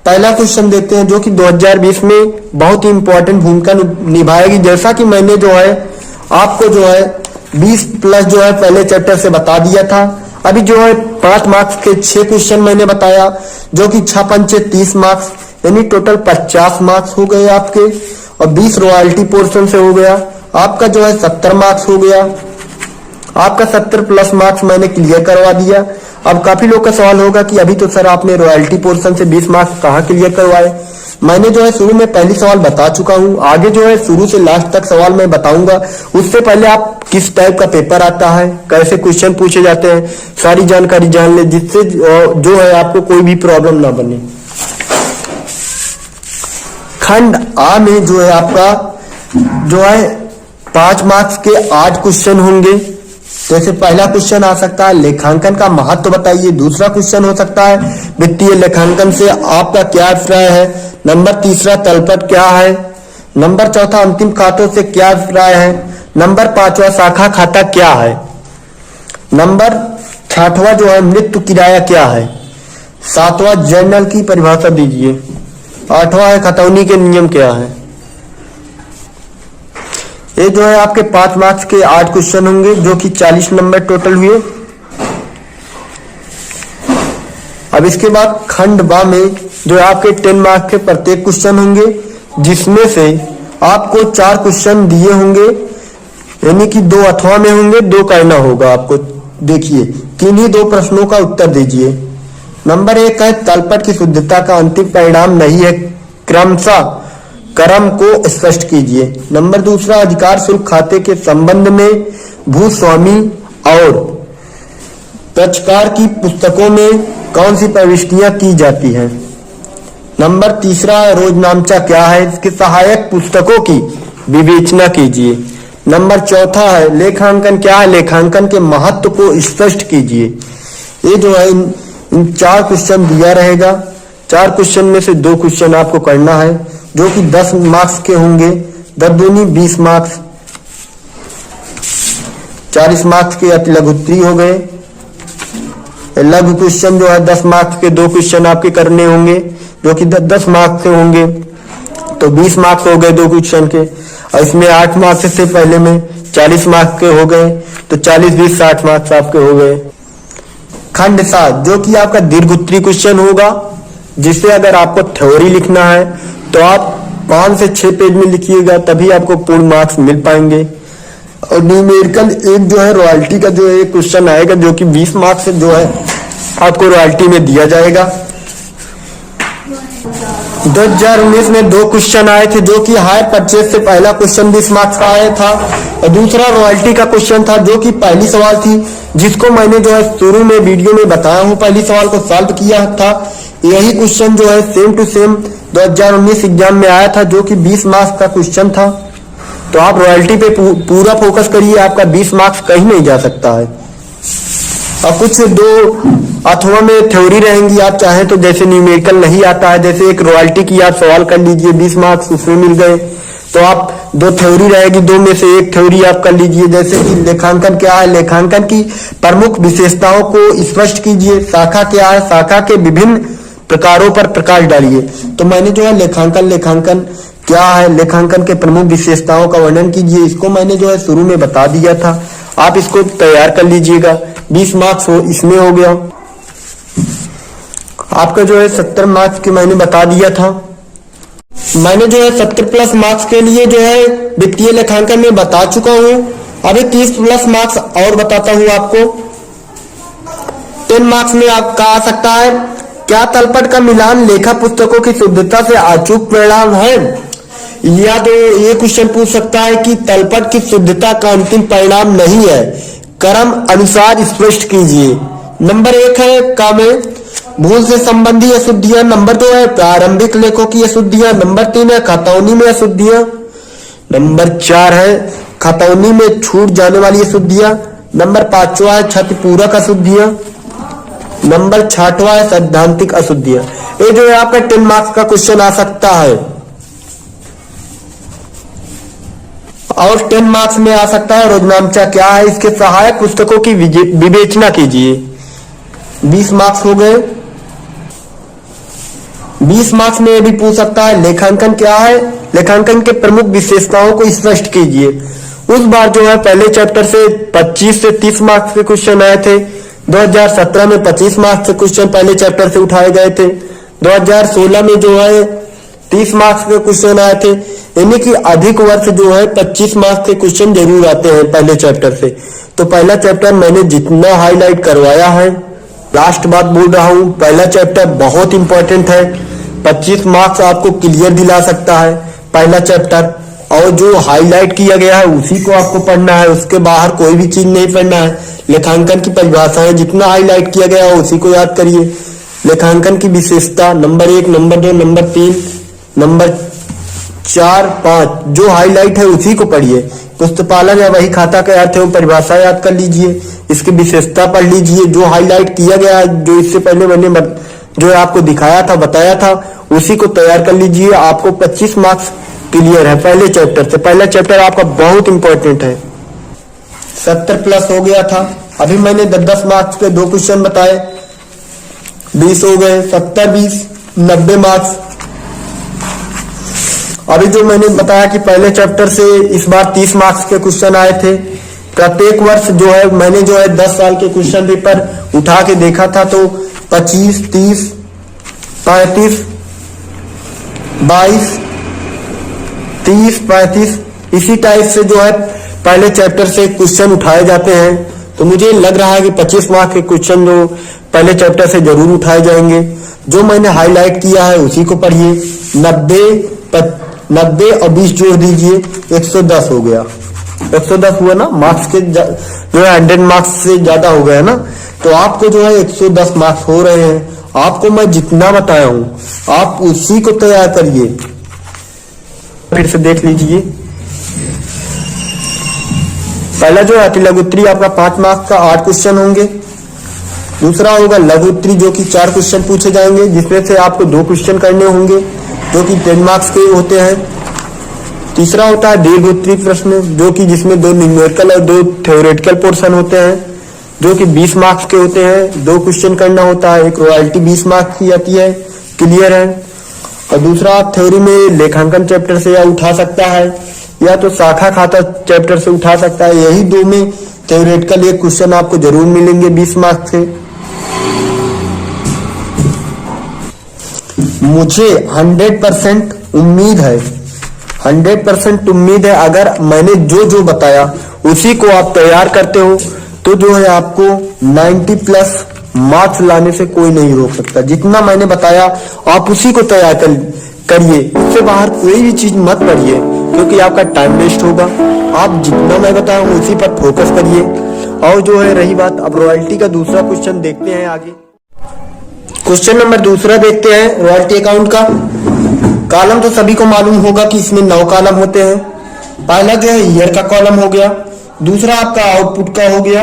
पहला क्वेश्चन देखते हैं जो कि 2020 में बहुत ही इंपॉर्टेंट भूमिका निभाएगी। जैसा कि मैंने जो है आपको जो है 20 प्लस जो है पहले चैप्टर से बता दिया था। अभी जो है 5 मार्क्स के 6 क्वेश्चन मैंने बताया, जो कि 6 पंचे 30 मार्क्स यानी टोटल 50 मार्क्स हो गए आपके, और 20 रॉयल्टी पोर्शन से हो गया आपका जो है 70 मार्क्स हो गया। आपका 70 प्लस मार्क्स मैंने क्लियर करवा दिया। अब काफी लोग का सवाल होगा कि अभी तो सर आपने रॉयल्टी पोर्शन से 20 मार्क्स कहाँ क्लियर करवाए। मैंने जो है शुरू में पहली सवाल बता चुका हूँ, आगे जो है शुरू से लास्ट तक सवाल मैं बताऊंगा। उससे पहले आप किस टाइप का पेपर आता है, कैसे क्वेश्चन पूछे जाते हैं, सारी जानकारी जान ले, जिससे जो है आपको कोई भी प्रॉब्लम ना बने। खंड आ में जो है आपका जो है 5 मार्क्स के 8 क्वेश्चन होंगे। जैसे पहला क्वेश्चन आ सकता है लेखांकन का महत्व बताइए। दूसरा क्वेश्चन हो सकता है वित्तीय लेखांकन से आपका क्या अभिप्राय है। नंबर 3 तलपट क्या है। नंबर 4 अंतिम खातों से क्या अभिप्राय है। नंबर 5 शाखा खाता क्या है। नंबर 6 जो है मृत्यु किराया क्या है। 7वां जर्नल की परिभाषा दीजिए। 8वां है खतौनी के नियम क्या है। ये जो है आपके 5 मार्क्स के 8 क्वेश्चन होंगे, जो कि 40 नंबर टोटल हुए। अब इसके बाद खंड बा में जो आपके 10 मार्क्स के प्रत्येक क्वेश्चन होंगे, जिसमें से आपको 4 क्वेश्चन दिए होंगे, यानी कि 2 अथवा में होंगे, 2 करना होगा आपको। देखिए किन्हीं 2 प्रश्नों का उत्तर दीजिए। नंबर 1 है तलपट की शुद्धता का अंतिम परिणाम नहीं है, क्रमशः क्रम को स्पष्ट कीजिए। नंबर 2 अधिकार शुल्क खाते के संबंध में भूस्वामी और पक्षकार की पुस्तकों में कौन सी प्रविष्टियां की जाती हैं। नंबर 3 रोजनामचा क्या है, इसके सहायक पुस्तकों की विवेचना कीजिए। नंबर 4 है लेखांकन क्या है, लेखांकन के महत्व को स्पष्ट कीजिए। ये जो है इन 4 क्वेश्चन दिया रहेगा। 4 क्वेश्चन में से 2 क्वेश्चन आपको करना है, जो कि 10 मार्क्स के होंगे। 10 दूनी 20 मार्क्स, 40 मार्क्स के अति लघुत्तरी हो गए। लघु क्वेश्चन जो है 10 मार्क्स के 2 क्वेश्चन आपके करने होंगे, जो कि 10 मार्क्स से होंगे, तो 20 मार्क्स हो गए 2 क्वेश्चन के। और इसमें 8 मार्क्स से पहले में 40 मार्क्स के हो गए, तो 40, 20, 60 मार्क्स आपके हो गए। खंड 7 जो कि आपका दीर्घ उत्तरी क्वेश्चन होगा, जिससे अगर आपको थ्योरी लिखना है तो आप 5 से 6 पेज में लिखिएगा, तभी आपको पूर्ण मार्क्स मिल पाएंगे। और न्यूमेरिकल एक जो है रॉयल्टी का जो है क्वेश्चन आएगा, जो कि 20 मार्क्स से जो है आपको रॉयल्टी में दिया जाएगा। 2019 में 2 क्वेश्चन आए थे, जो कि हायर परचेज से पहला क्वेश्चन 20 मार्क्स का आया था और दूसरा रॉयल्टी का क्वेश्चन था, जो कि पहली सवाल थी, जिसको मैंने जो है शुरू में वीडियो में बताया हूं, पहली सवाल को सॉल्व किया था। यही क्वेश्चन जो है सेम टू सेम 2019 एग्जाम में आया था, जो कि 20 मार्क्स का क्वेश्चन था। तो आप रॉयल्टी पे पूरा फोकस करिए, आपका 20 मार्क्स कहीं नहीं जा सकता है। और कुछ 2 अथवा में थ्योरी रहेंगी, आप चाहे तो जैसे न्यूमेरिकल नहीं आता है, जैसे एक रॉयल्टी की आप सवाल कर लीजिए, 20 मार्क्स उसमें मिल गए, तो आप 2 थ्योरी रहेगी, 2 में से एक थ्योरी आप कर लीजिए। जैसे कि लेखांकन क्या है, लेखांकन की प्रमुख विशेषताओं को स्पष्ट कीजिए। शाखा क्या है, शाखा के विभिन्न प्रकारों पर प्रकाश डालिए। तो मैंने जो है लेखांकन क्या है, लेखांकन के प्रमुख विशेषताओं का वर्णन कीजिए, इसको मैंने जो है शुरू में बता दिया था, आप इसको तैयार कर लीजिएगा। 20 मार्क्स हो इसमें हो गया। आपका जो है 70 मार्क्स की मैंने बता दिया था। मैंने जो है 70 प्लस मार्क्स के लिए जो है वित्तीय लेखांकन में बता चुका हूं। अभी 30 प्लस मार्क्स और बताता हूं आपको। 10 मार्क्स में आपका आ सकता है, क्या तलपट का मिलान लेखा पुस्तकों की शुद्धता से अचूक परिणाम है? या तो ये क्वेश्चन पूछ सकता है कि तलपट की शुद्धता का अंतिम परिणाम नहीं है, क्रम अनुसार स्पष्ट कीजिए। नंबर 1 है का में भूल से संबंधी अशुद्धियां, नंबर 2 है प्रारंभिक लेखों की अशुद्धियां, नंबर 3 है खतौनी में अशुद्धियां, नंबर 4 है खतौनी में छूट जाने वाली अशुद्धियां, नंबर 5वां है क्षतिपूरक अशुद्धियां, नंबर 6वां है सैद्धांतिक अशुद्धियां। ये जो है आपका 10 मार्क्स का क्वेश्चन आ सकता है। और 10 मार्क्स में आ सकता है रोजनामचा क्या है, इसके सहायक पुस्तकों की विवेचना कीजिए। 20 मार्क्स हो गए। 20 मार्क्स में ये भी पूछ सकता है लेखांकन क्या है, लेखांकन के प्रमुख विशेषताओं को स्पष्ट कीजिए। उस बार जो है पहले चैप्टर से 25 से 30 मार्क्स के क्वेश्चन आए थे। 2017 में 25 मार्क्स के क्वेश्चन पहले चैप्टर से उठाए गए थे। 2016 में जो है 30 मार्क्स के क्वेश्चन आए थे। यानी कि अधिक वर्ष जो है 25 मार्क्स के क्वेश्चन जरूर आते हैं पहले चैप्टर से। तो पहला चैप्टर मैंने जितना हाईलाइट करवाया है, लास्ट बात बोल रहा हूं, पहला चैप्टर बहुत इंपॉर्टेंट है। 25 मार्क्स आपको क्लियर दिला सकता है पहला चैप्टर, और जो हाईलाइट किया गया है उसी को आपको पढ़ना है, उसके बाहर कोई भी चीज नहीं पढ़ना है। लेखांकन की परिभाषाएं जितना हाईलाइट किया गया है उसी को याद करिए। लेखांकन की विशेषता नंबर 1, नंबर 2, नंबर 3, नंबर 4, 5 जो हाईलाइट है उसी को पढ़िए। पुस्तपालन या वही खाता का अर्थ है वो परिभाषा याद कर लीजिए, इसकी विशेषता पढ़ लीजिए। जो हाईलाइट किया गया है, जो इससे पहले मैंने जो आपको दिखाया था, बताया था, उसी को तैयार कर लीजिए। आपको 25 मार्क्स क्लियर है पहले चैप्टर से। पहला चैप्टर आपका बहुत इंपॉर्टेंट है। 70 प्लस हो गया था। अभी मैंने 10 मार्क्स के 2 क्वेश्चन बताए, 20 हो गए। 70, 20, 90 मार्क्स। अभी जो मैंने बताया कि पहले चैप्टर से इस बार 30 मार्क्स के क्वेश्चन आए थे। प्रत्येक वर्ष जो है मैंने जो है 10 साल के क्वेश्चन पेपर उठा के देखा था, तो 25, 30, 35, 22, 30, 35 इसी टाइप से जो है पहले चैप्टर से क्वेश्चन उठाए जाते हैं। तो मुझे लग रहा है कि 25 मार्क्स के क्वेश्चन जो पहले चैप्टर से जरूर उठाए जाएंगे। जो मैंने हाईलाइट किया है उसी को पढ़िए। 90 और 20 जोड़ दीजिए, 110 हो गया। 110 हुआ ना, मार्क्स के जो है 100 मार्क्स से ज्यादा हो गया ना, तो आपको जो है 110 मार्क्स हो रहे हैं। आपको मैं जितना बताया हूं आप उसी को तैयार करिए। फिर से देख लीजिए। पहला जो है अति लघु उत्तरी आपका 5 मार्क्स का 8 क्वेश्चन होंगे। दूसरा होगा लघु उत्तरी जो कि 4 क्वेश्चन पूछे जाएंगे, जिसमें से आपको 2 क्वेश्चन करने होंगे जो कि 10 मार्क्स के होते हैं। तीसरा होता है दीर्घ उत्तरी प्रश्न, जो कि जिसमें 2 न्यूमेरिकल और 2 थ्योरेटिकल पोर्शन होते हैं, जो कि 20 मार्क्स के होते हैं। 2 क्वेश्चन करना होता है। एक रॉयल्टी 20 मार्क्स की आती है, क्लियर है। और दूसरा आप थ्योरी में लेखांकन चैप्टर से या उठा सकता है, या तो शाखा खाता चैप्टर से उठा सकता है। यही 2 में थ्योरेटिकल एक क्वेश्चन आपको जरूर मिलेंगे 20 मार्क्स से। मुझे 100% उम्मीद है 100% उम्मीद है अगर मैंने जो जो बताया उसी को आप तैयार करते हो तो जो है आपको 90 प्लस मार्क्स लाने से कोई नहीं रोक सकता। जितना मैंने बताया आप उसी को तैयार करिए, उससे बाहर कोई भी चीज मत पढ़िए क्योंकि आपका टाइम वेस्ट होगा। आप जितना मैं बताया हूं उसी पर फोकस करिए। और जो है रही बात, अब रॉयल्टी का दूसरा क्वेश्चन देखते हैं आगे। क्वेश्चन नंबर दूसरा देखते हैं रॉयल्टी अकाउंट का। कॉलम तो सभी को मालूम होगा कि इसमें 9 कॉलम होते हैं। पहला जो है ईयर का कॉलम हो गया, दूसरा आपका आउटपुट का हो गया,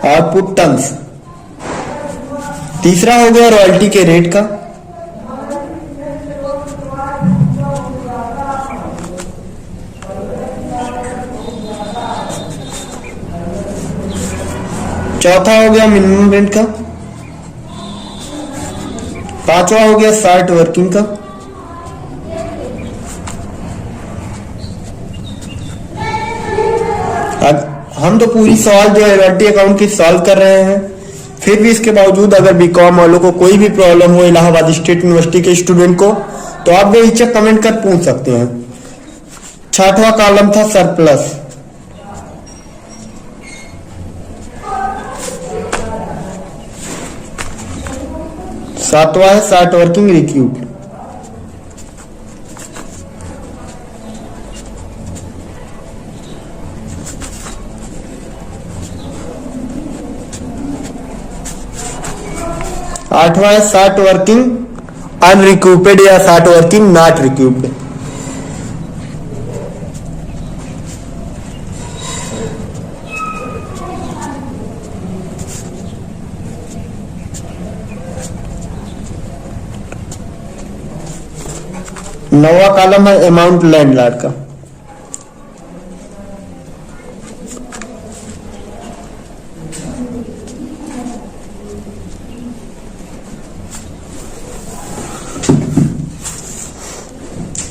आउटपुट टर्म्स, तीसरा हो गया रॉयल्टी के रेट का, चौथा हो गया मिनिमम रेंट का, पांचवा हो गया शार्ट वर्किंग का, हम तो पूरी सवाल जो है रॉयल्टी अकाउंट की सॉल्व कर रहे हैं, फिर भी इसके बावजूद अगर बीकॉम वालों को कोई भी प्रॉब्लम हो इलाहाबाद स्टेट यूनिवर्सिटी के स्टूडेंट को तो आप बेहिचक कमेंट कर पूछ सकते हैं। छठवां कॉलम था सरप्लस, सातवां है शार्ट वर्किंग रिक्यूट, आठवां है शार्ट वर्किंग अनरिक्यूपेड या शार्ट वर्किंग नॉट रिक्यूप्ड, नौवां कॉलम है अमाउंट लैंडलॉर्ड का,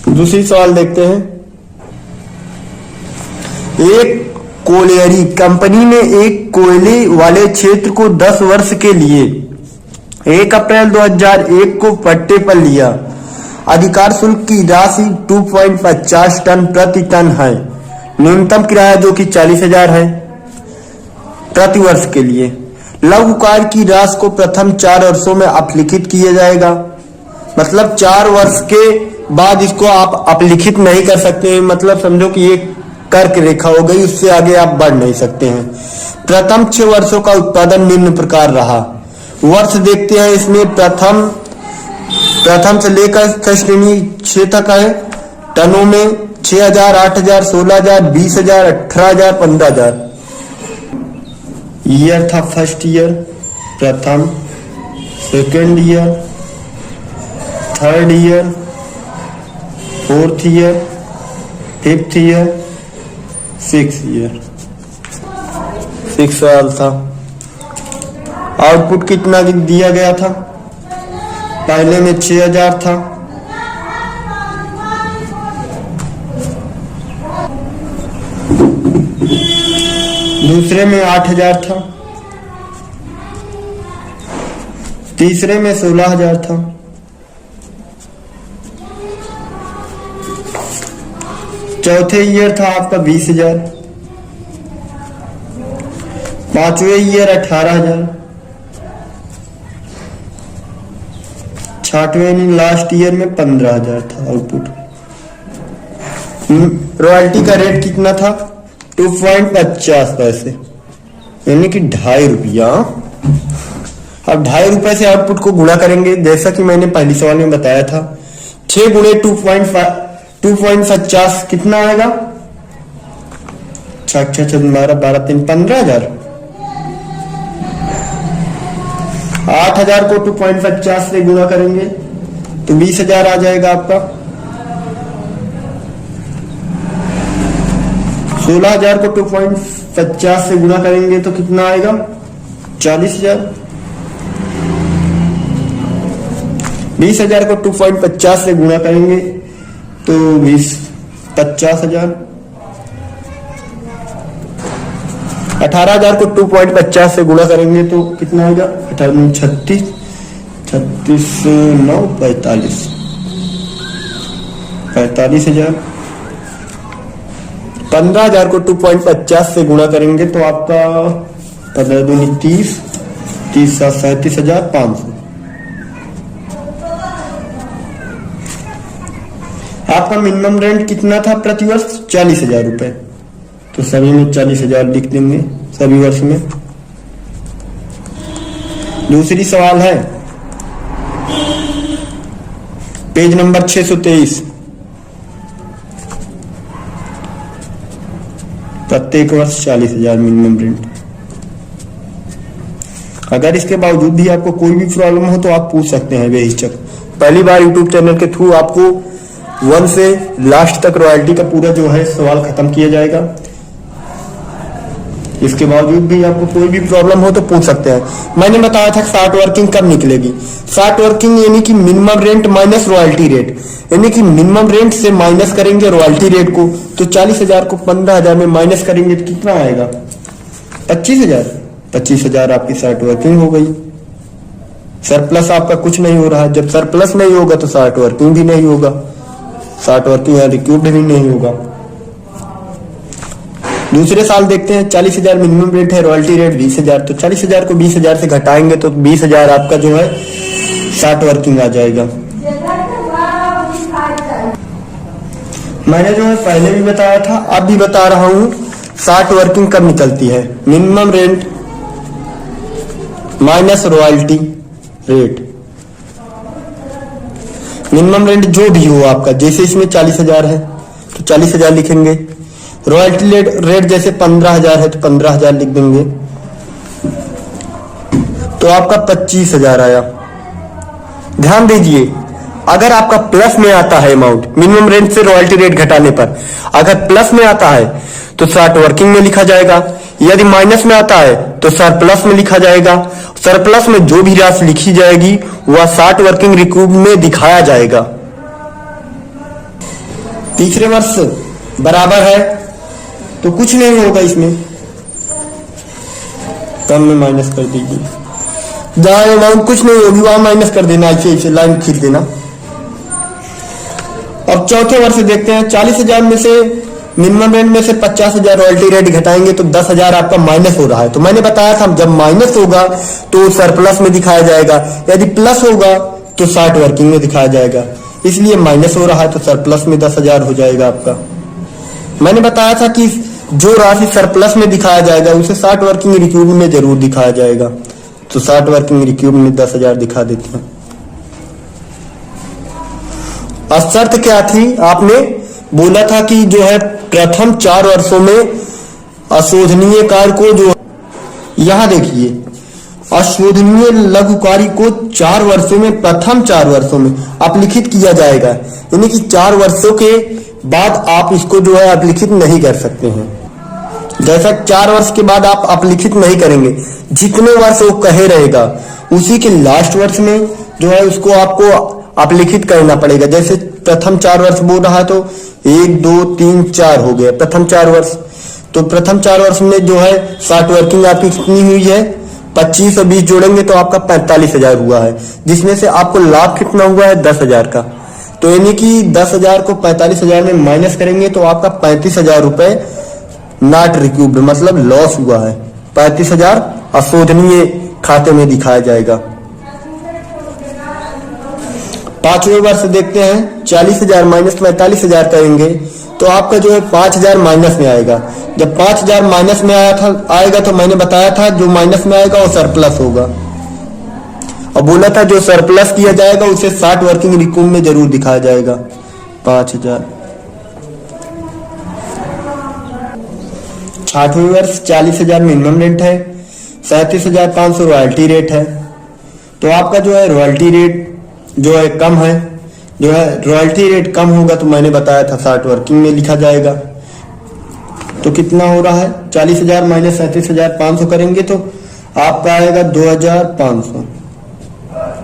दूसरी सवाल देखते हैं। एक कोयलरी कंपनी ने एक कोयले वाले क्षेत्र को 10 वर्ष के लिए 1 अप्रैल 2001 को पट्टे पर लिया। अधिकार शुल्क की राशि 2.50 टन प्रति टन है। न्यूनतम किराया जो कि 40,000 है प्रति वर्ष के लिए। लघु कार्य की राशि को प्रथम 4 वर्षों में अपलिखित किया जाएगा। मतलब 4 वर्ष के बाद इसको आप अपलिखित नहीं कर सकते हैं। मतलब समझो कि ये कर्क रेखा हो गई, उससे आगे आप बढ़ नहीं सकते हैं। प्रथम 6 वर्षों का उत्पादन निम्न प्रकार रहा। वर्ष देखते हैं इसमें प्रथम से लेकर श्रेणी 6 तक है। टनों में 6,000, 8,000, 16,000, 20,000, 18,000, 15,000। ईयर था फर्स्ट ईयर, प्रथम, second year, third year, fourth year, fifth year, 6 year. 6 साल था। आउटपुट कितना दिया गया था? पहले में 6,000 था, दूसरे में 8,000 था, तीसरे में 16,000 था, चौथे ईयर था आपका 20,000, पांचवें ईयर 18,000, छठवें लास्ट ईयर में 15,000 था आउटपुट। रॉयल्टी का रेट कितना था? 2.50 पैसे, यानी कि 2.5 रुपया। अब 2.5 रुपए से आउटपुट को गुणा करेंगे, जैसा कि मैंने पहली सवाल में बताया था। 6 गुणे 2.50 कितना आएगा? 6 6 12 12 3 15,000। 8,000 को 2.50 से गुणा करेंगे तो 20,000 आ जाएगा आपका। 16,000 को 2.50 से गुणा करेंगे तो कितना आएगा? 40,000। 20,000 को 2.50 से गुणा करेंगे तो 50,000। 18,000 को 2.50 से गुणा करेंगे तो कितना आएगा? 36 36 9 45 45,000। 15,000 को 2.50 से गुणा करेंगे तो आपका 15 दूनी 30, 30 7 37,500। आपका मिनिमम रेंट कितना था प्रति वर्ष? 40,000 रुपए। तो सभी में 40,000 लिख देंगे सभी वर्ष में। दूसरी सवाल है पेज नंबर 623। प्रत्येक वर्ष 40,000 मिनिमम रेंट। अगर इसके बावजूद भी आपको कोई भी प्रॉब्लम हो तो आप पूछ सकते हैं बेहिचक। पहली बार यूट्यूब चैनल के थ्रू आपको 1 से लास्ट तक रॉयल्टी का पूरा जो है सवाल खत्म किया जाएगा। इसके बावजूद भी आपको कोई भी प्रॉब्लम हो तो पूछ सकते हैं। मैंने बताया था शार्ट वर्किंग कब निकलेगी। शार्ट वर्किंग यानी कि minimum rent minus royalty rate, यानी कि मिनिमम रेंट से माइनस करेंगे रॉयल्टी रेट को। तो 40,000 को 15,000 में माइनस करेंगे तो कितना आएगा? 25,000। 25,000 आपकी शार्ट वर्किंग हो गई। सरप्लस आपका कुछ नहीं हो रहा है। जब सरप्लस नहीं होगा तो शार्ट वर्किंग भी नहीं होगा, शार्ट वर्किंग या रिक्यूब्ड भी नहीं होगा। दूसरे साल देखते हैं 40,000 मिनिमम रेट है, रॉयल्टी रेट 20,000। तो 40,000 को 20,000 से घटाएंगे तो 20,000 आपका जो है शार्ट वर्किंग आ जाएगा। मैंने जो है पहले भी बताया था, अब भी बता रहा हूं, शार्ट वर्किंग कब निकलती है? Minimum rent minus royalty rate. Minimum rent जो भी हो आपका, जैसे इसमें 40,000 है तो 40,000 लिखेंगे। रॉयल्टी रेट जैसे 15,000 है तो 15,000 लिख देंगे। तो आपका 25,000 आया। ध्यान दीजिए, अगर आपका प्लस में आता है अमाउंट मिनिमम रेंट से रॉयल्टी रेट घटाने पर, अगर प्लस में आता है तो शार्ट वर्किंग में लिखा जाएगा। यदि माइनस में आता है तो सरप्लस में लिखा जाएगा। सरप्लस में जो भी राशि लिखी जाएगी वह शार्ट वर्किंग रिक्यूब में दिखाया जाएगा। तीसरे वर्ष बराबर है तो कुछ नहीं होगा, इसमें कम में माइनस कर दीजिए। जहां अमाउंट कुछ नहीं होगी वहां माइनस कर देना, ऐसे लाइन खींच देना। अब चौथे वर्ष देखते हैं। 40,000 में से मिनिमम रेंट में से 50,000 रॉयल्टी रेट घटाएंगे तो 10,000 आपका माइनस हो रहा है। तो मैंने बताया था जब माइनस होगा तो सरप्लस में दिखाया जाएगा, यदि प्लस होगा तो शार्ट वर्किंग में दिखाया जाएगा। इसलिए माइनस हो रहा है तो सरप्लस में 10,000 हो जाएगा आपका। मैंने बताया था कि जो राशि सरप्लस में दिखाया जाएगा उसे शार्ट वर्किंग रिक्यूब में जरूर दिखाया जाएगा। तो शार्ट वर्किंग रिक्यूब में 10,000 दिखा देते हैं। शर्त क्या थी? आपने बोला था कि जो है प्रथम 4 वर्षों में अशोधनीय कार्य को, जो यहां देखिए, अशोधनीय लघु कार्य को 4 वर्षों में, प्रथम 4 वर्षों में अपलिखित किया जाएगा। यानी कि 4 वर्षों के बाद आप इसको जो है अपलिखित नहीं कर सकते हैं। जैसा 4 वर्ष के बाद आप अपलिखित नहीं करेंगे, जितने वर्ष वो कहे रहेगा उसी के लास्ट वर्ष में जो है उसको आपको अपलिखित करना पड़ेगा। जैसे प्रथम 4 वर्ष बोल रहा है तो 1 2 3 4 हो गया प्रथम 4 वर्ष। तो प्रथम 4 वर्ष में जो है शार्ट वर्किंग आपकी कितनी हुई है? 25 और 20 जोड़ेंगे तो आपका 45,000 हुआ है, जिसमें से आपको लाभ कितना हुआ है? 10,000 का। तो यानी कि 10,000 को 45,000 में माइनस करेंगे तो आपका 35,000 रुपए नॉट रिक्यूब्ड, मतलब लॉस हुआ है। 35,000 अशोधनीय खाते में दिखाया जाएगा। 5वें वर्ष देखते हैं। 40,000 माइनस 45,000 करेंगे तो आपका जो है 5,000 माइनस में आएगा। जब 5,000 माइनस में आएगा तो मैंने बताया था जो माइनस में आएगा वो सरप्लस होगा, और बोला था जो सरप्लस किया जाएगा उसे शार्ट वर्किंग रिक्यूब में जरूर दिखाया जाएगा। 5,000। 6वें वर्ष 40,000 मिनिमम रेंट है, 37,500 रॉयल्टी रेट है। तो आपका जो है रॉयल्टी रेट जो है कम है, जो है रॉयल्टी रेट कम होगा तो मैंने बताया था शार्ट वर्किंग में लिखा जाएगा। तो कितना हो रहा है? 40,000 माइनस 37,500 करेंगे तो आपका आएगा 2,500।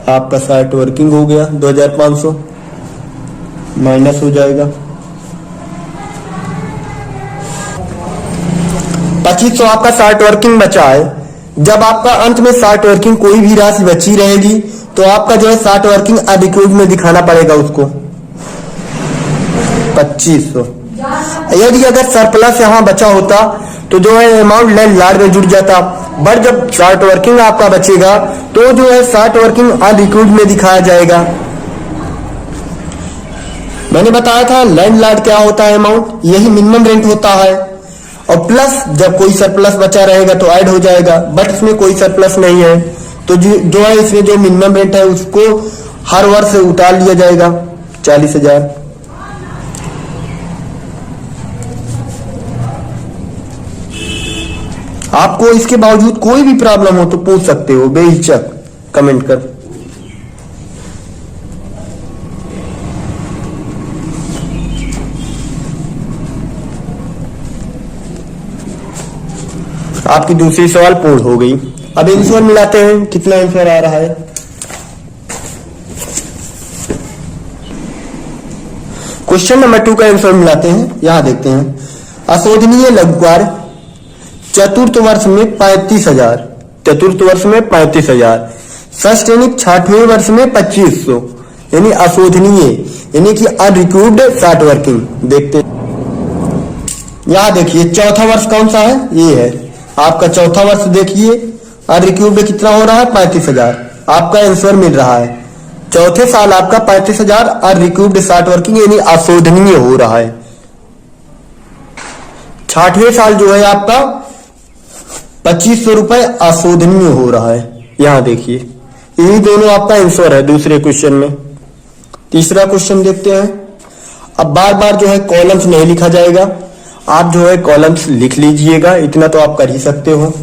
आपका शार्ट वर्किंग हो गया 2,500 माइनस हो जाएगा। 2500 आपका शार्ट वर्किंग बचा है। जब आपका अंत में शार्ट वर्किंग कोई भी राशि बची रहेगी तो आपका जो है शार्ट वर्किंग अनरिक्यूब्ड में दिखाना पड़ेगा उसको। 2500। यदि अगर सरप्लस यहाँ बचा होता तो जो है अमाउंट लैंड लॉर्ड में जुड़ जाता, बट जब शॉर्ट वर्किंग आपका बचेगा तो जो है शॉर्ट वर्किंग अनरिक्रूड में दिखाया जाएगा। मैंने बताया था लैंड लॉर्ड क्या होता है, अमाउंट यही मिनिमम रेंट होता है, और प्लस जब कोई सरप्लस बचा रहेगा तो ऐड हो जाएगा, बट इसमें कोई सरप्लस नहीं है तो जो है इसमें जो मिनिमम रेंट है उसको हर वर्ष उतार लिया जाएगा 40,000। आपको इसके बावजूद कोई भी प्रॉब्लम हो तो पूछ सकते हो बेहिचक कमेंट कर। आपकी दूसरी सवाल पूर्ण हो गई। अब आंसर मिलाते हैं कितना आंसर आ रहा है। क्वेश्चन नंबर 2 का आंसर मिलाते हैं, यहां देखते हैं। अशोधनीय लघुकार चतुर्थ वर्ष में 35,000, चतुर्थ वर्ष में 35,000, षष्ठ यानी 6ठवें वर्ष में 2500, यानी अशोधनीय यानी कि अनरिक्रूड शॉर्ट वर्किंग। देखते यहां देखिए चौथा वर्ष कौन सा है, ये है आपका चौथा वर्ष। देखिए अनरिक्रूड कितना हो रहा है 35,000, आपका आंसर मिल रहा है चौथे साल आपका 35,000 अनरिक्रूड शॉर्ट वर्किंग यानी अशोधनीय हो रहा है। 6ठवें साल जो है आपका 2500 रुपए अशोधनीय हो रहा है। यहां देखिए यही दोनों आपका आंसर है दूसरे क्वेश्चन में। तीसरा क्वेश्चन देखते हैं। अब बार बार जो है कॉलम्स नहीं लिखा जाएगा, आप जो है कॉलम्स लिख लीजिएगा, इतना तो आप कर ही सकते हो।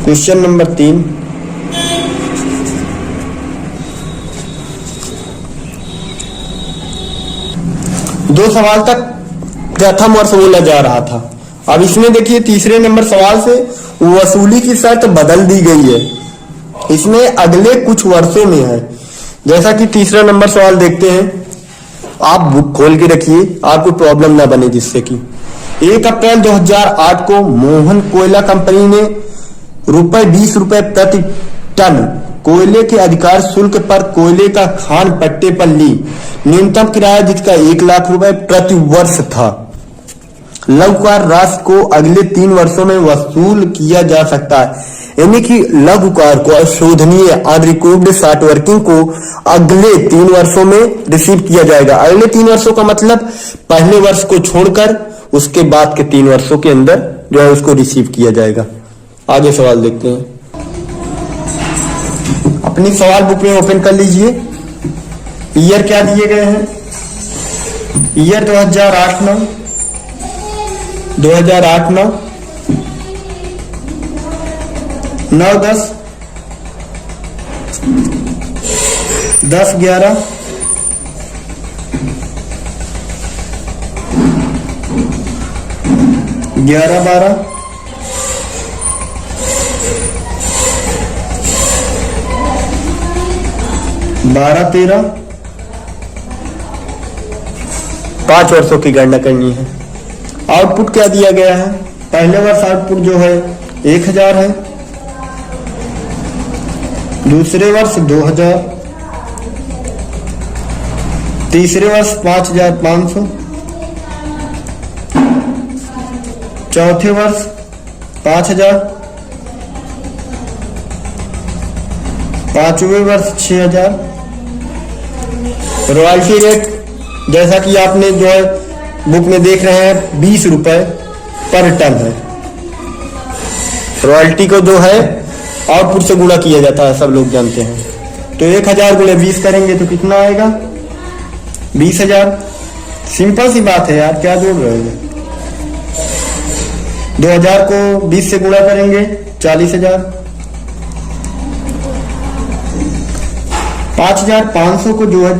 क्वेश्चन नंबर 3, दो सवाल तक प्रथम वर्ष बोला जा रहा था। अब इसमें देखिए तीसरे नंबर सवाल से वसूली की शर्त बदल दी गई है, इसमें अगले कुछ वर्षों में है। जैसा कि तीसरा नंबर सवाल देखते हैं, आप बुक खोल के रखिए, आपको प्रॉब्लम ना बने, जिससे कि 1 अप्रैल 2008 को मोहन कोयला कंपनी ने ₹20 प्रति टन कोयले के अधिकार शुल्क पर कोयले का खान पट्टे पर ली न्यूनतम किराया जिसका 1 लाख रुपए प्रति वर्ष था। लघुकार राशि को अगले 3 वर्षों में वसूल किया जा सकता है, यानी कि लघुकार को अशोधनीय अनरिक्रूड शॉर्ट वर्किंग को अगले 3 वर्षों में रिसीव किया जाएगा। अगले 3 वर्षों का मतलब पहले वर्ष को छोड़कर उसके बाद के 3 वर्षों के अंदर जो है उसको रिसीव किया जाएगा। आगे सवाल देखते हैं। अपनी सवाल बुक में ओपन कर लीजिए। ईयर क्या दिए गए हैं, ईयर 2008-9 2008-9 9-10 10-11 11-12 12-13 5 वर्षों की गणना करनी है। आउटपुट क्या दिया गया है, पहले वर्ष आउटपुट जो है 1000 है, दूसरे वर्ष 2000, तीसरे वर्ष 5500, चौथे वर्ष 5000, पांचवें वर्ष 6000। रॉयल्टी रेट जैसा कि आपने जो है बुक में देख रहे हैं 20 रुपए पर टन है। रॉयल्टी को जो है आउटपुट से गुणा किया जाता है, सब लोग जानते हैं। तो 1000 गुणे 20 करेंगे तो कितना आएगा 20,000। सिंपल सी बात है यार, क्या जोड़ रहे हैं। 2000 को 20 से गुणा करेंगे 40,000। 5,500 को जो है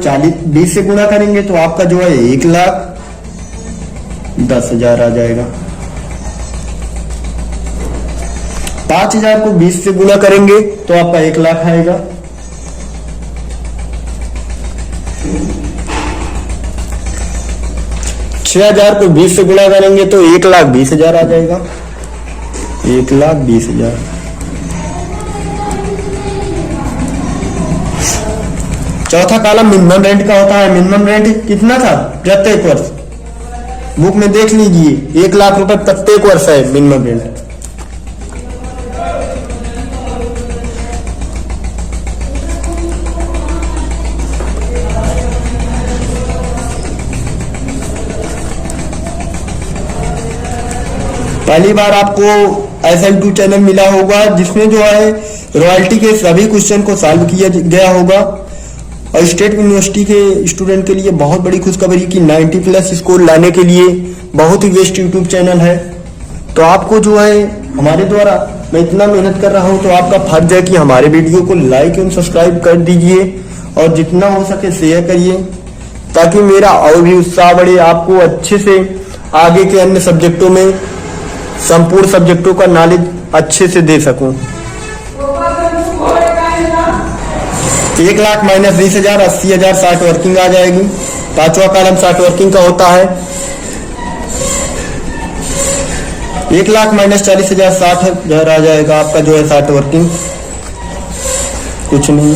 20 से गुणा करेंगे तो आपका जो है 1,10,000 आ जाएगा। 5,000 को 20 से गुणा करेंगे तो आपका 1 लाख आएगा। 6,000 को 20 से गुणा करेंगे तो 1,20,000 आ जाएगा। 1,20,000। चौथा कॉलम मिनिमम रेंट का होता है। मिनिमम रेंट कितना था प्रत्येक वर्ष, बुक में देख लीजिए, 1 लाख रुपए प्रत्येक वर्ष है मिनिमम रेंट। पहली बार आपको ऐसा यूट्यूब चैनल मिला होगा जिसमें जो है रॉयल्टी के सभी क्वेश्चन को सॉल्व किया गया होगा। और स्टेट यूनिवर्सिटी के स्टूडेंट के लिए बहुत बड़ी खुशखबरी कि 90+ स्कोर लाने के लिए बहुत ही बेस्ट यूट्यूब चैनल है। तो आपको जो है हमारे द्वारा मैं इतना मेहनत कर रहा हूं, तो आपका फर्ज है कि हमारे वीडियो को लाइक एवं सब्सक्राइब कर दीजिए और जितना हो सके शेयर करिए, ताकि मेरा और भी उत्साह बढ़े, आपको अच्छे से आगे के अन्य सब्जेक्टों में संपूर्ण सब्जेक्टों का नॉलेज अच्छे से दे सकूं। 1 लाख माइनस 20,000 80,000 60 वर्किंग आ जाएगी। पांचवा कॉलम 60 वर्किंग का होता है। 1 लाख माइनस 40,000 60,000 आ जाएगा आपका जो है 60 वर्किंग, कुछ नहीं।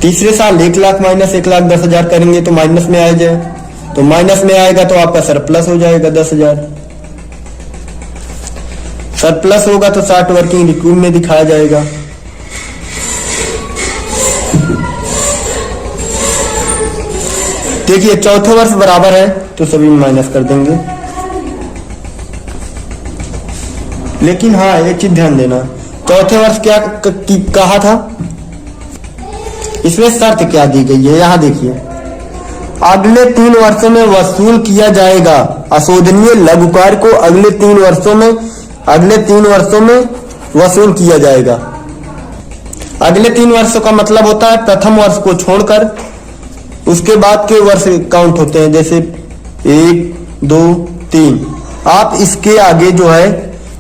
तीसरे साल 1 लाख माइनस 1,10,000 करेंगे तो माइनस में आ जाए, तो माइनस में आएगा तो आपका सरप्लस हो जाएगा 10,000। सरप्लस होगा तो 60 वर्किंग रिक्यूब में दिखाया जाएगा। देखिए चौथे वर्ष बराबर है तो सभी माइनस कर देंगे। लेकिन हाँ एक चीज ध्यान देना, चौथे वर्ष क्या कहा था, इसमें शर्त क्या दी गई है, यहां देखिए, अगले 3 वर्षों में वसूल किया जाएगा अशोधनीय लघुकार को अगले 3 वर्षों में वसूल किया जाएगा। अगले 3 वर्षों का मतलब होता है प्रथम वर्ष को छोड़कर उसके बाद के वर्ष काउंट होते हैं, जैसे 1 2 3। आप इसके आगे जो है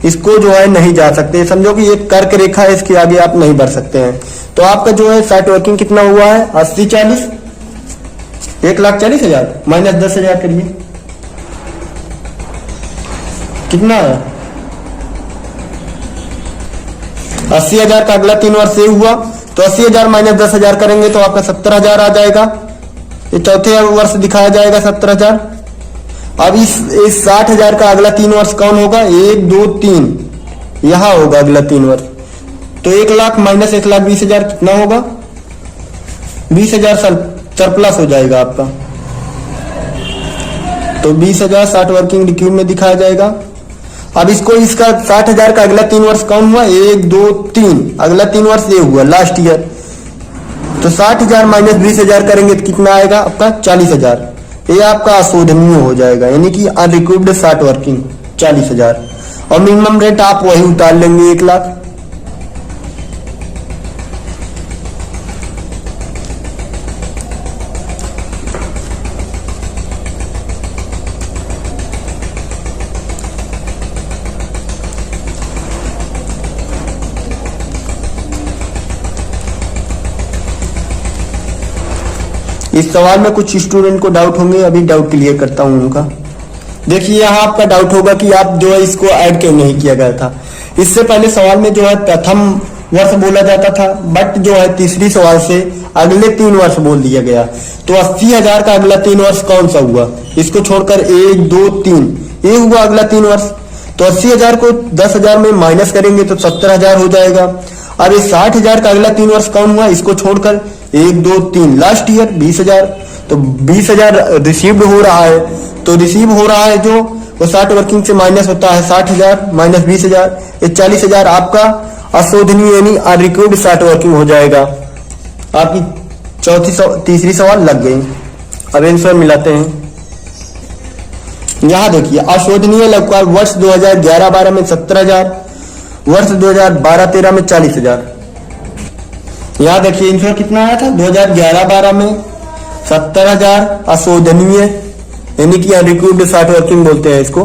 इसको जो है नहीं जा सकते, समझो कि एक कर्क रेखा है, इसके आगे आप नहीं बढ़ सकते हैं। तो आपका जो है 60 वर्किंग कितना हुआ है 80 40 1,40,000 माइनस 10,000 करिए, कितना है 80,000 का अगला 3 वर्ष से हुआ, तो 80,000 माइनस 10,000 करेंगे तो आपका 70,000 आ जाएगा। ये चौथे वर्ष दिखाया जाएगा 70,000। अब इस 60,000 का अगला 3 वर्ष कौन होगा, 1 2 3 यहां होगा अगला 3 वर्ष, तो 1 लाख माइनस 1,20,000 कितना होगा 20,000 सरप्लस हो जाएगा आपका। तो 20,000 60 वर्किंग रिक्यूब में दिखाया जाएगा। अब इसको इसका 60,000 का अगला 3 वर्ष कौन हुआ 1 2 3 अगला 3 वर्ष ये हुआ लास्ट ईयर, तो 60,000 माइनस 20,000 करेंगे तो कितना आएगा आपका 40,000। ये आपका अशोधनीय हो जाएगा, यानी कि अनरिक्यूब्ड 60 वर्किंग 40,000। और मिनिमम रेट आप वही उतार लेंगे 1 लाख। इस सवाल में कुछ स्टूडेंट को डाउट होंगे, अभी डाउट क्लियर करता हूं उनका। देखिए यहाँ आपका डाउट होगा कि आप जो है इसको ऐड क्यों नहीं किया गया था। इससे पहले सवाल में जो है प्रथम वर्ष बोला जाता था, बट जो है तीसरी सवाल से अगले 3 वर्ष बोल दिया गया। तो 80,000 का अगला 3 वर्ष कौन सा हुआ, इसको छोड़कर 1 2 3 ये हुआ अगला 3 वर्ष। तो 80,000 को 10,000 में माइनस करेंगे तो 70,000 हो जाएगा। अब ये 60,000 का अगला 3 वर्ष कौन हुआ, इसको छोड़कर 1 2 3 लास्ट ईयर 20,000। तो 20,000 रिसीव्ड हो रहा है, तो रिसीव हो रहा है जो वो 60 वर्किंग से माइनस होता है 60,000 माइनस 20,000, ये 40,000 आपका अशोधनीय यानी अनरिक्यूब्ड 60 वर्किंग हो जाएगा। आपकी तीसरी सवाल लग गई। अब आंसर मिलाते हैं। यहां देखिए अशोधनीय लघुकार वर्ष 2011-12 में 70,000, वर्ष 2012-13 में 40,000। यहां देखिए आंसर कितना आया था 2011-12 में 70,000 अशोधनीय यानी कि अनरिक्यूब्ड 60 वर्किंग बोलते हैं इसको,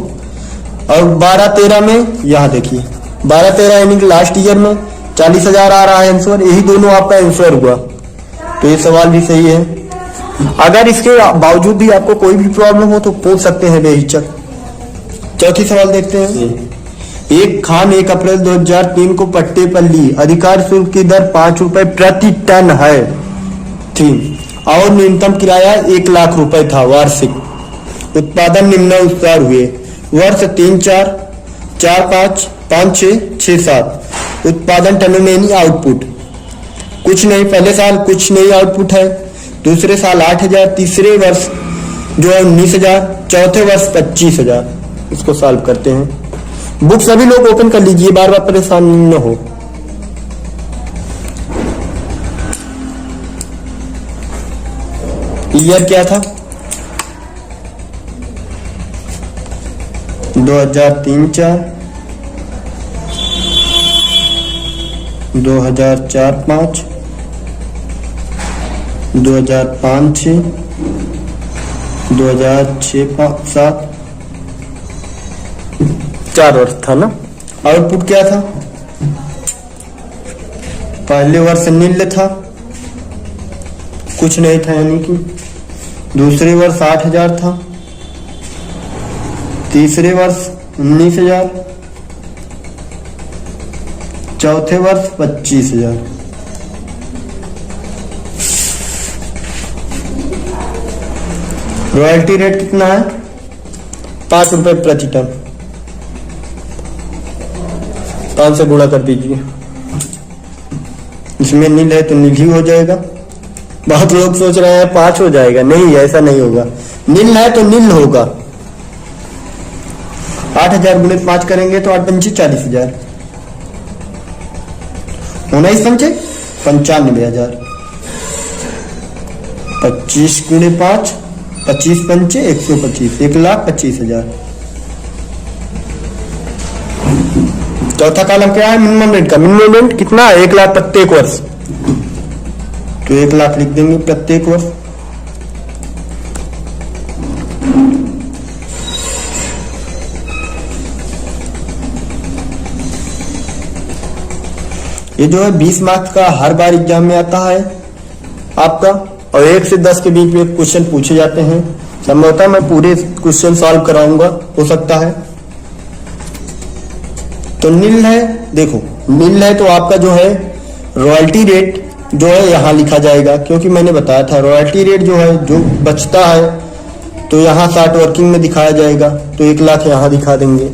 और 12-13 में यहां देखिए 12-13 यानी कि लास्ट ईयर में 40,000 आ रहा है आंसर। यही दोनों आपका आंसर हुआ, तो ये सवाल भी सही है। अगर इसके बावजूद भी आपको कोई भी प्रॉब्लम हो तो पूछ सकते हैं बेहिचक। चौथी सवाल देखते हैं। एक खान 1 अप्रैल 2003 को पट्टे पर ली। अधिकार शुल्क की दर 5 रुपए प्रति टन है थी और न्यूनतम किराया 1 लाख रुपए था वार्षिक। उत्पादन निम्नानुसार हुए। वर्ष 3, 4, 4, 5, 5, 6, 6, 7। उत्पादन टनों में नहीं, आउटपुट कुछ नहीं। पहले साल कुछ नहीं आउटपुट है, दूसरे साल 8,000, तीसरे वर्ष जो है 19,000, चौथे वर्ष 25,000। इसको सॉल्व करते हैं। बुक सभी लोग ओपन कर लीजिए, बार बार परेशान न हो। ईयर क्या था? 2003-4, 2004-5, 2005-6, 2006-7, 4 वर्ष था ना। आउटपुट क्या था? पहले वर्ष नील था, कुछ नहीं था यानी कि। दूसरे वर्ष 8,000 था, तीसरे वर्ष 19,000, चौथे वर्ष 25,000। रॉयल्टी रेट कितना है? 5 रुपए प्रति टन। 5 से गुणा कर दीजिए। इसमें नील है तो नील ही हो जाएगा। बहुत लोग सोच रहे हैं 5 हो जाएगा, नहीं, ऐसा नहीं होगा। नील है तो नील होगा। 8,000 गुणित 5 करेंगे तो 8 पंचे 40,000 होना ही समझे। 95,000। 25 गुणित 5, 25 पंचे 125, 1,25,000। चौथा कॉलम क्या है? मिनिमम रेंट का। मिनिमम रेंट कितना है? 1 लाख प्रत्येक वर्ष। तो 1 लाख लिख देंगे प्रत्येक वर्ष। ये जो है 20 मार्क्स का हर बार एग्जाम में आता है आपका, और 1 से 10 के बीच में क्वेश्चन पूछे जाते हैं। संभवतः मैं पूरे क्वेश्चन सॉल्व कराऊंगा, हो सकता है। तो नील है, देखो नील है तो आपका जो है रॉयल्टी रेट जो है यहाँ लिखा जाएगा, क्योंकि मैंने बताया था रॉयल्टी रेट जो है जो बचता है तो यहाँ 60 वर्किंग में दिखाया जाएगा। तो 1 लाख यहाँ दिखा देंगे।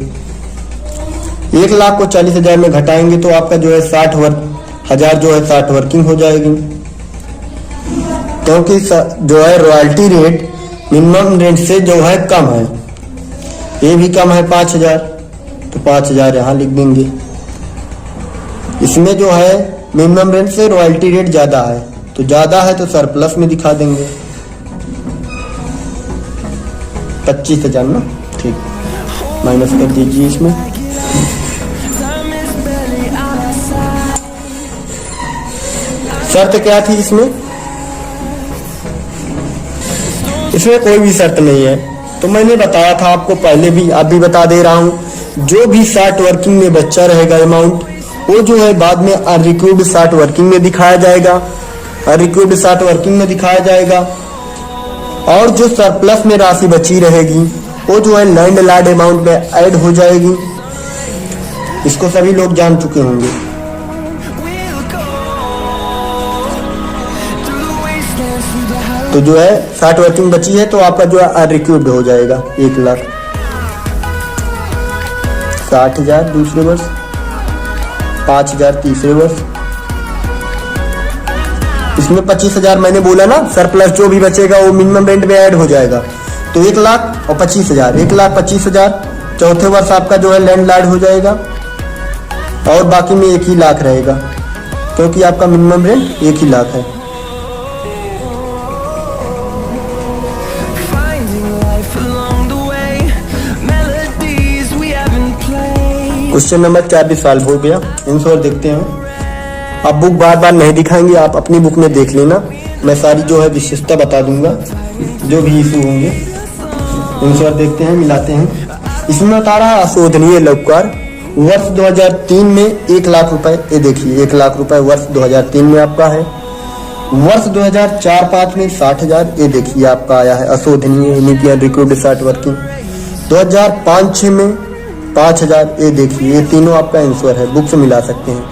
1 लाख को 40,000 में घटाएंगे तो आपका जो है 60,000 जो है 60 वर्किंग हो जाएगी, क्योंकि जो है रॉयल्टी रेट मिनिमम रेट से जो है कम है। ये भी कम है 5,000, तो 5,000 यहाँ लिख देंगे। इसमें जो है मिनिमम रेट से रॉयल्टी रेट ज्यादा है, तो ज्यादा है तो सरप्लस में दिखा देंगे। 25,000 ना, ठीक, माइनस कर दीजिए इसमें। शर्त क्या थी इसमें? इसमें कोई भी शर्त नहीं है। तो मैंने बताया था आपको पहले भी, अब भी बता दे रहा हूं, जो भी 60 वर्किंग में बच्चा रहेगा अमाउंट, वो जो है बाद में अनरिक्यूर्ड 60 वर्किंग में दिखाया जाएगा। अनरिक्यूर्ड 60 वर्किंग में दिखाया जाएगा, और जो सरप्लस में राशि बची रहेगी वो जो है लैंड लॉर्ड अमाउंट में ऐड हो जाएगी। इसको सभी लोग जान चुके होंगे। तो जो है 60 वर्किंग बची है तो आपका जो है अनरिक्यूर्ड हो जाएगा 1 लाख। 60,000 दूसरे वर्ष, 5,000 तीसरे वर्ष। इसमें 25,000 मैंने बोला ना, सरप्लस जो भी बचेगा वो मिनिमम रेंट में ऐड हो जाएगा। तो 1 लाख और 25,000, 1,25,000 चौथे वर्ष आपका जो है लैंड लॉर्ड हो जाएगा, और बाकी में 1 ही लाख रहेगा, क्योंकि आपका मिनिमम रेंट 1 ही लाख है। क्वेश्चन नंबर 40 सॉल्व हो गया। आंसर देखते हैं। आप बुक बार बार नहीं दिखाएंगे, आप अपनी बुक में देख लेना। मैं सारी जो है विशेषता बता दूंगा, जो भी इशू होंगे। आंसर देखते हैं, मिलाते हैं। इसमें बता रहा है अशोधनीय लघुकार वर्ष 2003 में 1 लाख रुपए। ये देखिए 1 लाख रुपए वर्ष 2003 में आपका है। वर्ष 2004-5 में 60,000, ये देखिए आपका आया है अशोधनीय अनरिक्यूर्ड 60 वर्किंग। 2005-6 में 5,000। ये देखिए, ये तीनों आपका आंसर है, बुक से मिला सकते हैं।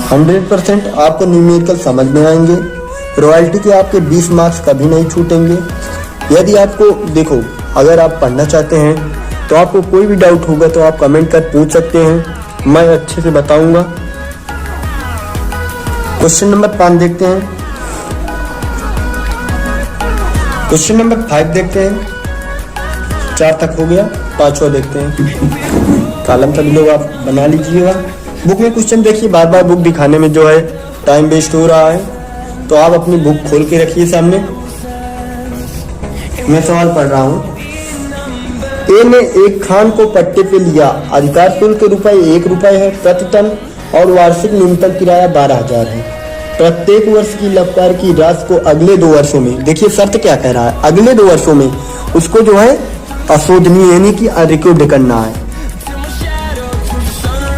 100% आपको न्यूमेरिकल समझ में आएंगे। रॉयल्टी के आपके 20 मार्क्स कभी नहीं छूटेंगे। यदि आपको देखो, अगर आप पढ़ना चाहते हैं तो आपको कोई भी डाउट होगा तो आप कमेंट कर पूछ सकते हैं, मैं अच्छे से बताऊंगा। क्वेश्चन नंबर 5 देखते हैं। क्वेश्चन नंबर 5 देखते हैं। 4 तक हो गया, 5वां देखते हैं। कॉलम सभी लोग आप बना लीजिएगा। बुक में क्वेश्चन देखिए, बार बार बुक दिखाने में जो है टाइम वेस्ट हो रहा है, तो आप अपनी बुक खोल के रखिए सामने। मैं सवाल पढ़ रहा हूँ। ए ने एक खान को पट्टे पे लिया, अधिकार शुल्क ₹1 है प्रति टन और वार्षिक न्यूनतम किराया 12,000 है। प्रत्येक वर्ष की लपकार की राशि को अगले 2 वर्षों में, देखिए शर्त क्या कह रहा है, अगले 2 वर्षों में उसको जो है अशोधनीय यानी कि रिकॉर्ड करना है।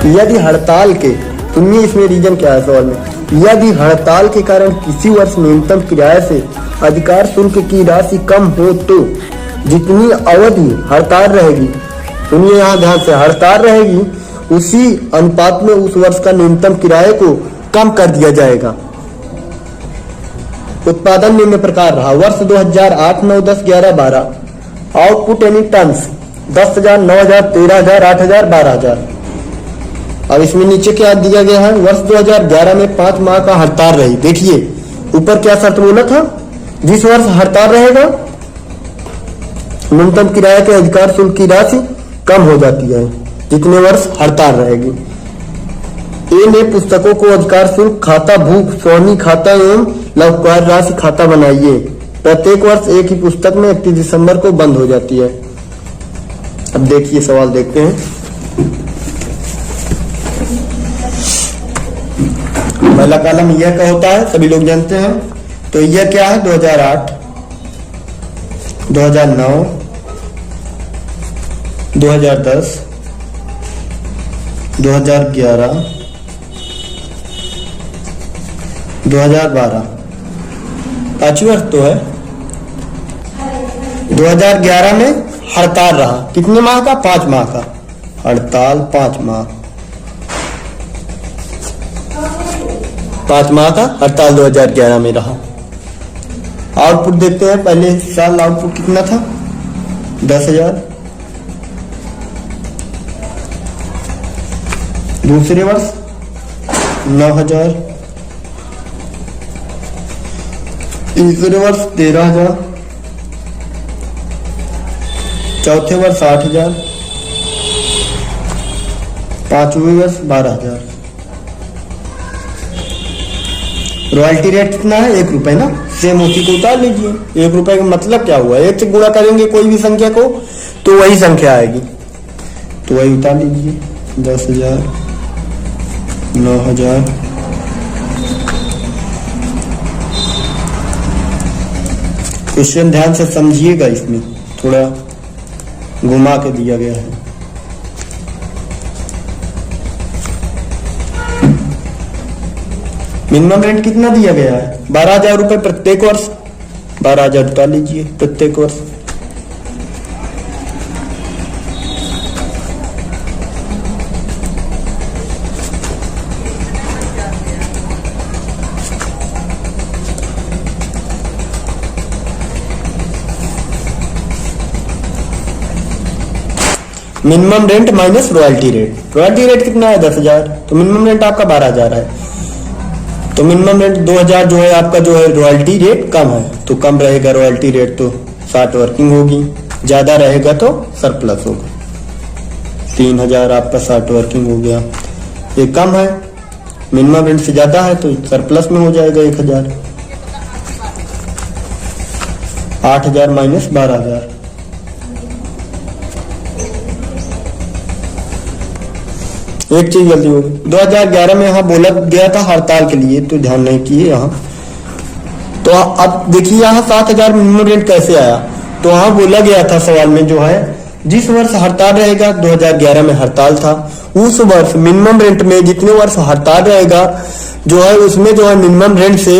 यदि हड़ताल के, सुनिए इसमें रीजन क्या है सवाल में, यदि हड़ताल के कारण किसी वर्ष न्यूनतम किराए से अधिकार शुल्क की राशि कम हो तो जितनी अवधि हड़ताल रहेगी, सुनिए यहाँ ध्यान से, हड़ताल रहेगी उसी अनुपात में उस वर्ष का न्यूनतम किराए को कम कर दिया जाएगा। उत्पादन निम्न प्रकार रहा। वर्ष 2008, 9, 10, 11, 12। आउटपुट यानी टन्स 10,000, 9,000, 13,000, 8,000, 12,000। अब इसमें नीचे क्या दिया गया है, वर्ष 2011 में 5 माह का हड़ताल रही। देखिए ऊपर क्या शर्त बोला था, जिस वर्ष हड़ताल रहेगा न्यूनतम किराए के अधिकार शुल्क की राशि कम हो जाती है जितने वर्ष हड़ताल रहेगी। ए ने पुस्तकों को अधिकार शुल्क खाता, भूख स्वामी खाता एवं लवकार राशि खाता बनाइए। प्रत्येक वर्ष एक ही पुस्तक में 31 दिसंबर को बंद हो जाती है। अब देखिए सवाल देखते हैं। पहला कॉलम ईयर का होता है, सभी लोग जानते हैं। तो ईयर क्या है, 2008, 2009, 2010, 2011, 2012। 5 वर्ष तो है। 2011 में हड़ताल रहा, कितने माह का, 5 माह का हड़ताल, 5 माह, 5 माह का हड़ताल 2011 में रहा। आउटपुट देखते हैं, पहले साल आउटपुट कितना था, 10,000। दूसरे वर्ष 9,000, तीसरे वर्ष 13,000, चौथे वर्ष 8,000, 5वें वर्ष 12,000। रॉयल्टी रेट कितना है, ₹1 ना, सेम उसी को उतार लीजिए। ₹1 का मतलब क्या हुआ, 1 से गुणा करेंगे कोई भी संख्या को तो वही संख्या आएगी, तो वही उतार लीजिए। 10,000, 9,000, क्वेश्चन ध्यान से समझिएगा, इसमें थोड़ा घुमा के दिया गया है। मिनिमम रेंट कितना दिया गया है, 12,000 रुपए प्रत्येक वर्ष। 12,000 उतार लीजिए प्रत्येक वर्ष। Minimum rent minus royalty rate. Royalty rate कितना है, 10,000, तो मिनिमम रेंट आपका 12,000 है। तो मिनिमम रेंट 2,000 जो है आपका, जो है रॉयल्टी रेट कम है, तो कम रहेगा रॉयल्टी रेट, तो 60 वर्किंग होगी। ज्यादा रहेगा तो सरप्लस होगा। 3,000 आपका 60 वर्किंग हो गया, ये कम है। मिनिमम रेंट से ज्यादा है तो सरप्लस में हो जाएगा 1,000। 8,000 माइनस 12,000, एक चीज गलती होगी। 2011 में यहाँ बोला गया था हड़ताल के लिए, तो ध्यान नहीं किए यहाँ। तो अब देखिए यहाँ 7,000 मिनिमम रेंट कैसे आया, तो वहां बोला गया था सवाल में जो है, जिस वर्ष हड़ताल रहेगा, 2011 में हड़ताल था, उस वर्ष मिनिमम रेंट में जितने वर्ष हड़ताल रहेगा जो है, उसमें जो है मिनिमम रेंट से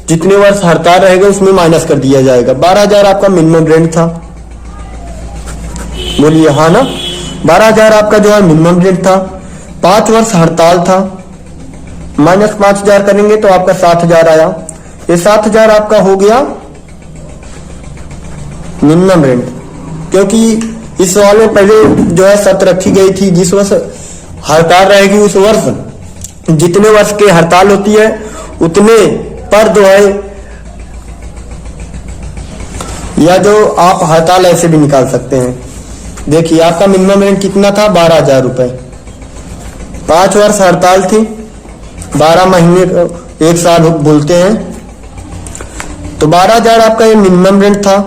जितने वर्ष हड़ताल रहेगा उसमें माइनस कर दिया जाएगा। 12,000 आपका मिनिमम रेंट था। बोलिए हाँ ना। 12,000 आपका जो है मिनिमम रेंट था, 5 वर्ष हड़ताल था, माइनस 5,000 करेंगे तो आपका 7,000 आया। ये 7,000 आपका हो गया मिनिमम रेंट, क्योंकि इस सवाल में पहले जो है शर्त रखी गई थी जिस वर्ष हड़ताल रहेगी उस वर्ष जितने वर्ष की हड़ताल होती है उतने पर जो है, या जो आप हड़ताल ऐसे भी निकाल सकते हैं। देखिए आपका मिनिमम रेंट कितना था, 12,000 रुपए। 5 वर्ष हड़ताल थी, 12 महीने एक साल बोलते हैं, तो 12,000 आपका ये मिनिमम रेंट था।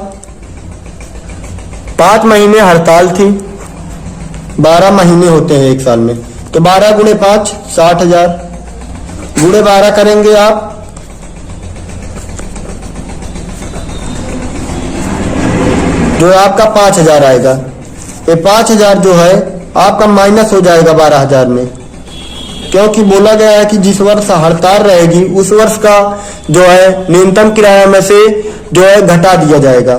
5 महीने हड़ताल थी, 12 महीने होते हैं एक साल में, तो 12 गुणे 5 60,000, गुणे 12 करेंगे आप जो आपका 5,000 आएगा। ये 5,000 जो है आपका माइनस हो जाएगा 12,000 में, क्योंकि बोला गया है कि जिस वर्ष हड़ताल रहेगी उस वर्ष का जो है न्यूनतम किराया में से जो है घटा दिया जाएगा।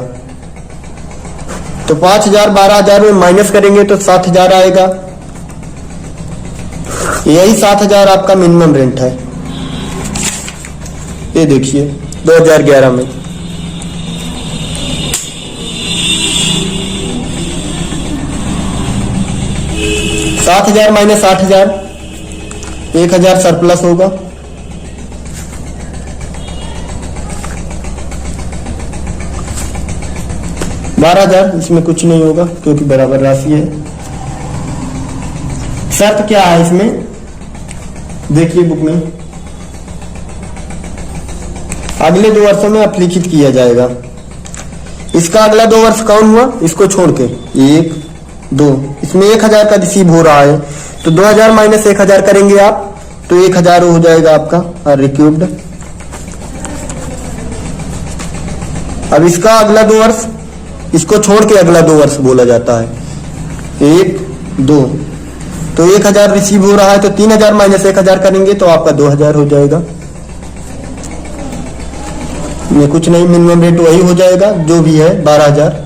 तो 5,000 12,000 में माइनस करेंगे तो 7,000 आएगा। यही 7,000 आपका मिनिमम रेंट है। ये देखिए 2011 में। $7,000 माइनस 8,000, 1,000 सरप्लस होगा। $12,000 इसमें कुछ नहीं होगा क्योंकि बराबर राशि है। शर्त क्या है इसमें, देखिए बुक में, अगले 2 वर्षों में अपलिखित किया जाएगा। इसका अगला 2 वर्ष कौन हुआ, इसको छोड़ के 1 2, इसमें 1,000 का रिसीव हो रहा है, तो 2,000 माइनस 1,000 करेंगे आप तो 1,000 हो जाएगा आपका रिक्यूब्ड। अब इसका अगला 2 वर्ष, इसको छोड़ के अगला 2 वर्ष बोला जाता है, 1 2, तो 1,000 रिसीव हो रहा है तो 3,000 माइनस 1,000 करेंगे तो आपका 2,000 हो जाएगा। ये कुछ नहीं, मिनिमम रेट वही हो जाएगा जो भी है 12,000।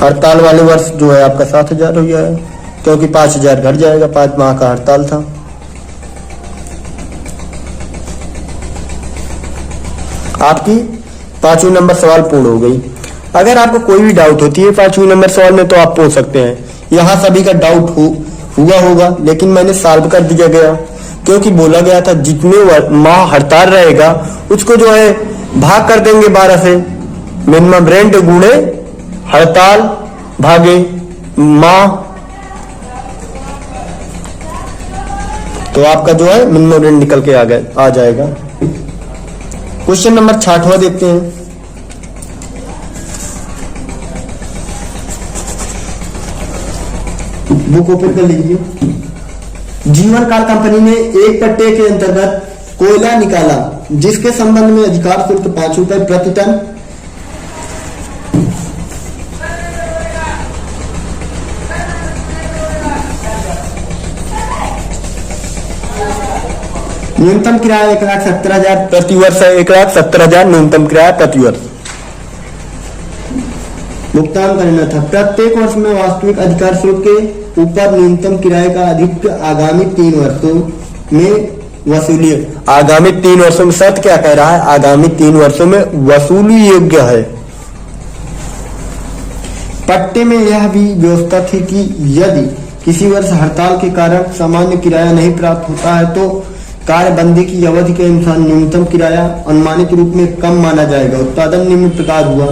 हड़ताल वाले वर्ष जो है आपका 7,000 हो गया है, क्योंकि 5,000 घट जाएगा, 5 माह का हड़ताल था। आपकी 5वीं नंबर सवाल पूर्ण हो गई। अगर आपको कोई भी डाउट होती है 5वीं नंबर सवाल में तो आप पूछ सकते हैं। यहाँ सभी का डाउट हुआ होगा, लेकिन मैंने सॉल्व कर दिया गया, क्योंकि बोला गया था जितने माह हड़ताल रहेगा उसको जो है भाग कर देंगे 12 से, मिनिमम रेंट गुणे हड़ताल भागे माह, तो आपका जो है मिनिमम रेंट निकल के आ जाएगा। क्वेश्चन नंबर 66वां देखते हैं। बुक ओपन कर लीजिए। जीवन काल कंपनी ने एक पट्टे के अंतर्गत कोयला निकाला जिसके संबंध में अधिकार शुल्क 5 रुपए प्रति टन, न्यूनतम किराया 1,70,000 प्रति वर्ष है। 1,70,000 न्यूनतम किराया प्रति वर्ष भुगतान करना था। प्रत्येक वर्ष में वास्तविक अधिकार शुल्क के ऊपर न्यूनतम किराए का अधिक आगामी 3 वर्षों में वसूली। आगामी 3 वर्षों में शर्त क्या कह रहा है, आगामी 3 वर्षों में वसूली योग्य है। पट्टे में यह भी व्यवस्था थी कि यदि किसी वर्ष हड़ताल के कारण सामान्य किराया नहीं प्राप्त होता है तो कार्यबंदी की अवधि के अनुसार न्यूनतम किराया अनुमानित रूप में कम माना जाएगा। उत्पादन निम्न प्रकार हुआ,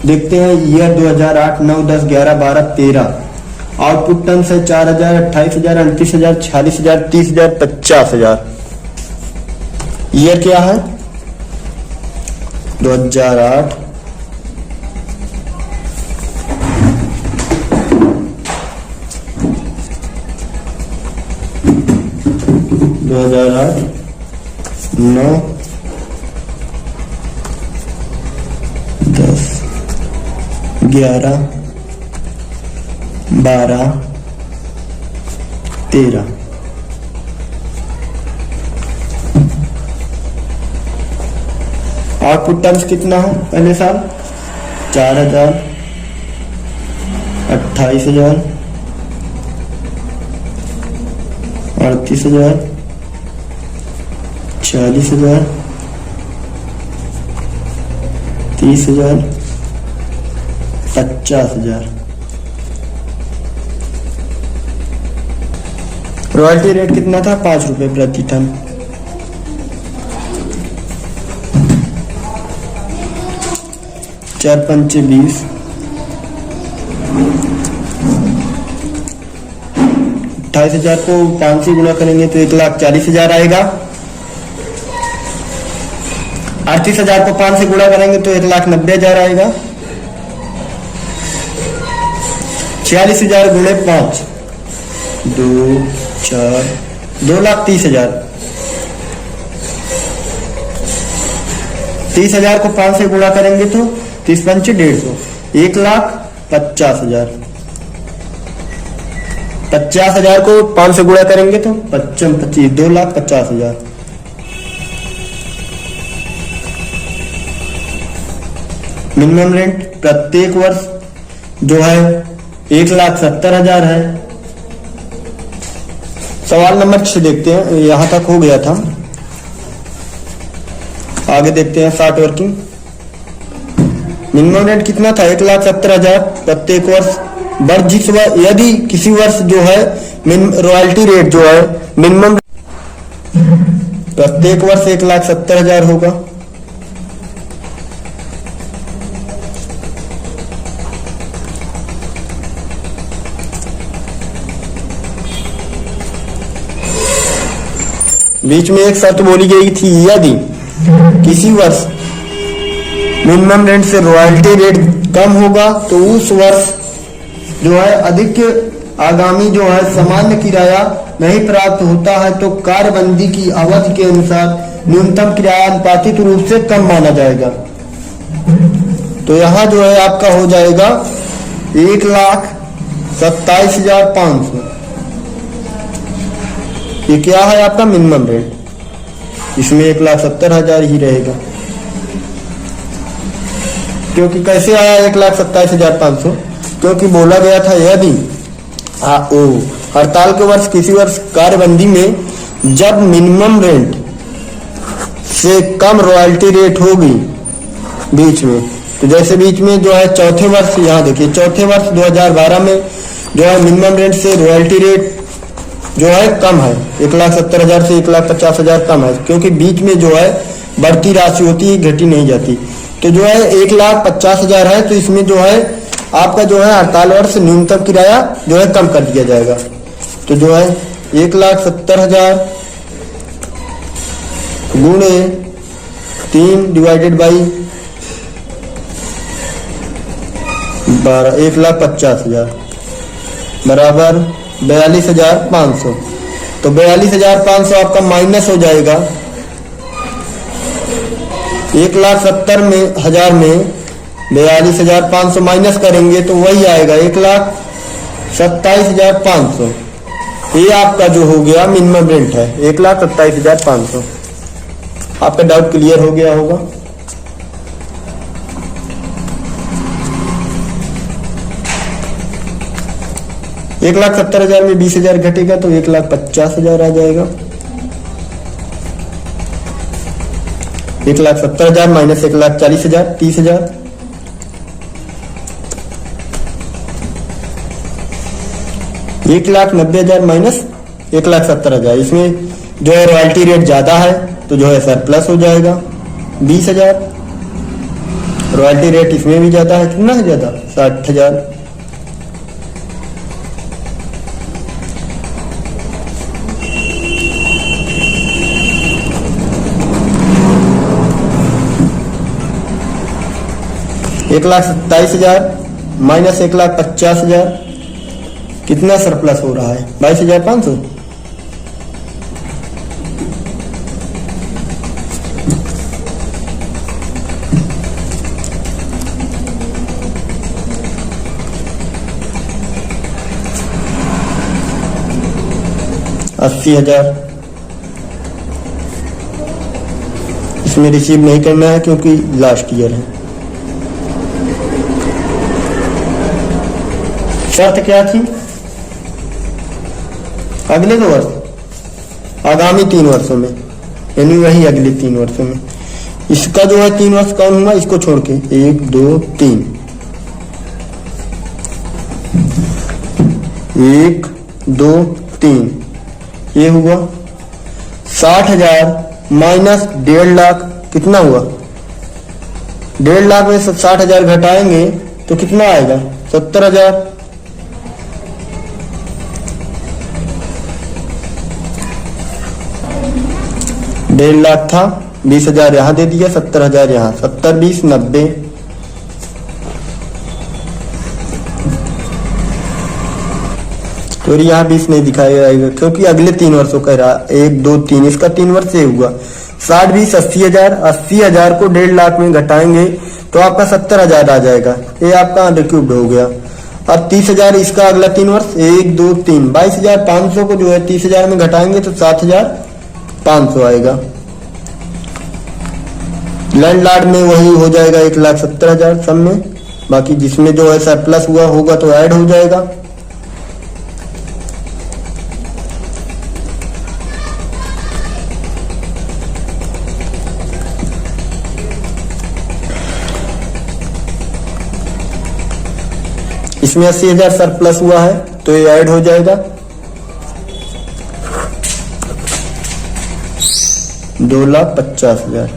देखते हैं ईयर 2008 9 10 11 12 13। आउटपुट टन है 4,000 28,000 29,000 46,000 30,000 50,000। ईयर क्या है 2008 2008 9 10 11 12 13 आउटपुट टर्म्स कितना है पहले साल? 4,000, 28,000, 38,000, 40,000, 30,000, 50,000। रॉयल्टी रेट कितना था? 5 रुपए प्रति टन। चार पंचे 20, 28,000 को 5 से गुणा करेंगे तो 1,40,000 आएगा। 38,000 को 5 से गुणा करेंगे तो 1,90,000 आएगा। 46,000 गुणे 5, 2, 4, 2,30,000। 30,000 को 5 से गुणा करेंगे तो 30 पंचे 150, 1,50,000। 50,000 को 5 से गुणा करेंगे तो 55 25, 2,50,000। मिनिमम रेंट प्रत्येक वर्ष जो है 1,70,000 है। सवाल नंबर 6 देखते हैं, यहां तक हो गया था। आगे देखते हैं शॉर्ट वर्किंग। मिनिमम रेंट कितना था? 1,70,000 प्रत्येक वर्ष। जिस यदि किसी वर्ष जो है रॉयल्टी रेट जो है मिनिमम प्रत्येक वर्ष 1,70,000 होगा। बीच में एक शर्त बोली गई थी, यदि किसी वर्ष मिनिमम रेंट से रॉयल्टी रेट कम होगा तो उस वर्ष जो है अधिक आगामी जो है सामान्य किराया नहीं प्राप्त होता है, तो कार्यबंदी की अवधि के अनुसार न्यूनतम किराया अनुपातिक रूप से कम माना जाएगा। तो यहाँ जो है आपका हो जाएगा 1,27,500। ये क्या है आपका मिनिमम रेट, इसमें 1,70,000 ही रहेगा। क्योंकि कैसे आया 1,27,500? क्योंकि बोला गया था यदि हड़ताल के वर्ष किसी वर्ष कार्यबंदी में जब मिनिमम रेंट से कम रॉयल्टी रेट होगी बीच में, तो जैसे बीच में जो है चौथे वर्ष, यहाँ देखिए चौथे वर्ष 2012 में जो है मिनिमम रेंट से रॉयल्टी रेट जो है कम है, 1,70,000 से 1,50,000 कम है, क्योंकि बीच में जो है बढ़ती राशि होती है, घटी नहीं जाती। तो जो है 1,50,000 है, तो इसमें जो है आपका जो है हड़ताल वर्ष न्यूनतम किराया जो है कम कर दिया जाएगा। तो जो है 1,70,000 गुणे 3 डिवाइडेड बाई 12, 1,50,000 बराबर 42,500। तो 42,500 आपका माइनस हो जाएगा 1,70,000 में 42,500 माइनस करेंगे तो वही आएगा 1,27,500। ये आपका जो हो गया मिनिमम रेंट है 1,27,500। आपका डाउट क्लियर हो गया होगा। एक 1,70,000 में 20,000 घटेगा तो 1,50,000 आ जाएगा। 1,70,000 माइनस 1,40,000 30,000। 1,90,000 माइनस 1,70,000, इसमें जो है रॉयल्टी रेट ज्यादा है तो जो है सरप्लस हो जाएगा 20,000। रॉयल्टी रेट इसमें भी ज्यादा है, कितना है ज्यादा? 60,000। एक 1,27,000 माइनस 1,50,000, कितना सरप्लस हो रहा है? 22,500। इसमें रिसीव नहीं करना है क्योंकि लास्ट ईयर है। शर्त क्या थी? अगले 2 वर्ष, आगामी 3 वर्षों में, यानी वही अगले 3 वर्षों में। इसका जो है 3 वर्ष कौन हुआ, इसको छोड़ के 1 2 3, 1 2 3, ये हुआ 60,000 माइनस 1.5 लाख, कितना हुआ? 1.5 लाख में 60,000 घटाएंगे तो कितना आएगा? 70,000। 1.5 लाख था, 20,000 यहाँ दे दिया, 70,000 यहाँ, 70 20 90। तो यहाँ 20 नहीं दिखाया जाएगा क्योंकि अगले 3 वर्षों का रहा, 1 2 3, इसका 3 वर्ष से हुआ। 60 20 80,000, 80,000 को 1.5 लाख में घटाएंगे तो आपका 70,000 आ जाएगा, ये आपका अंडरक्यूब्ड हो गया। अब 30,000 इसका अगला 3 वर्ष, 1 2 3, 22,500 को जो है 30,000 में घटाएंगे तो 7,500 आएगा। लैंडलॉर्ड में वही हो जाएगा 1,70,000 सब में, बाकी जिसमें जो है सरप्लस हुआ होगा तो ऐड हो जाएगा। इसमें 80,000 सरप्लस हुआ है तो ये ऐड हो जाएगा। 2,50,000।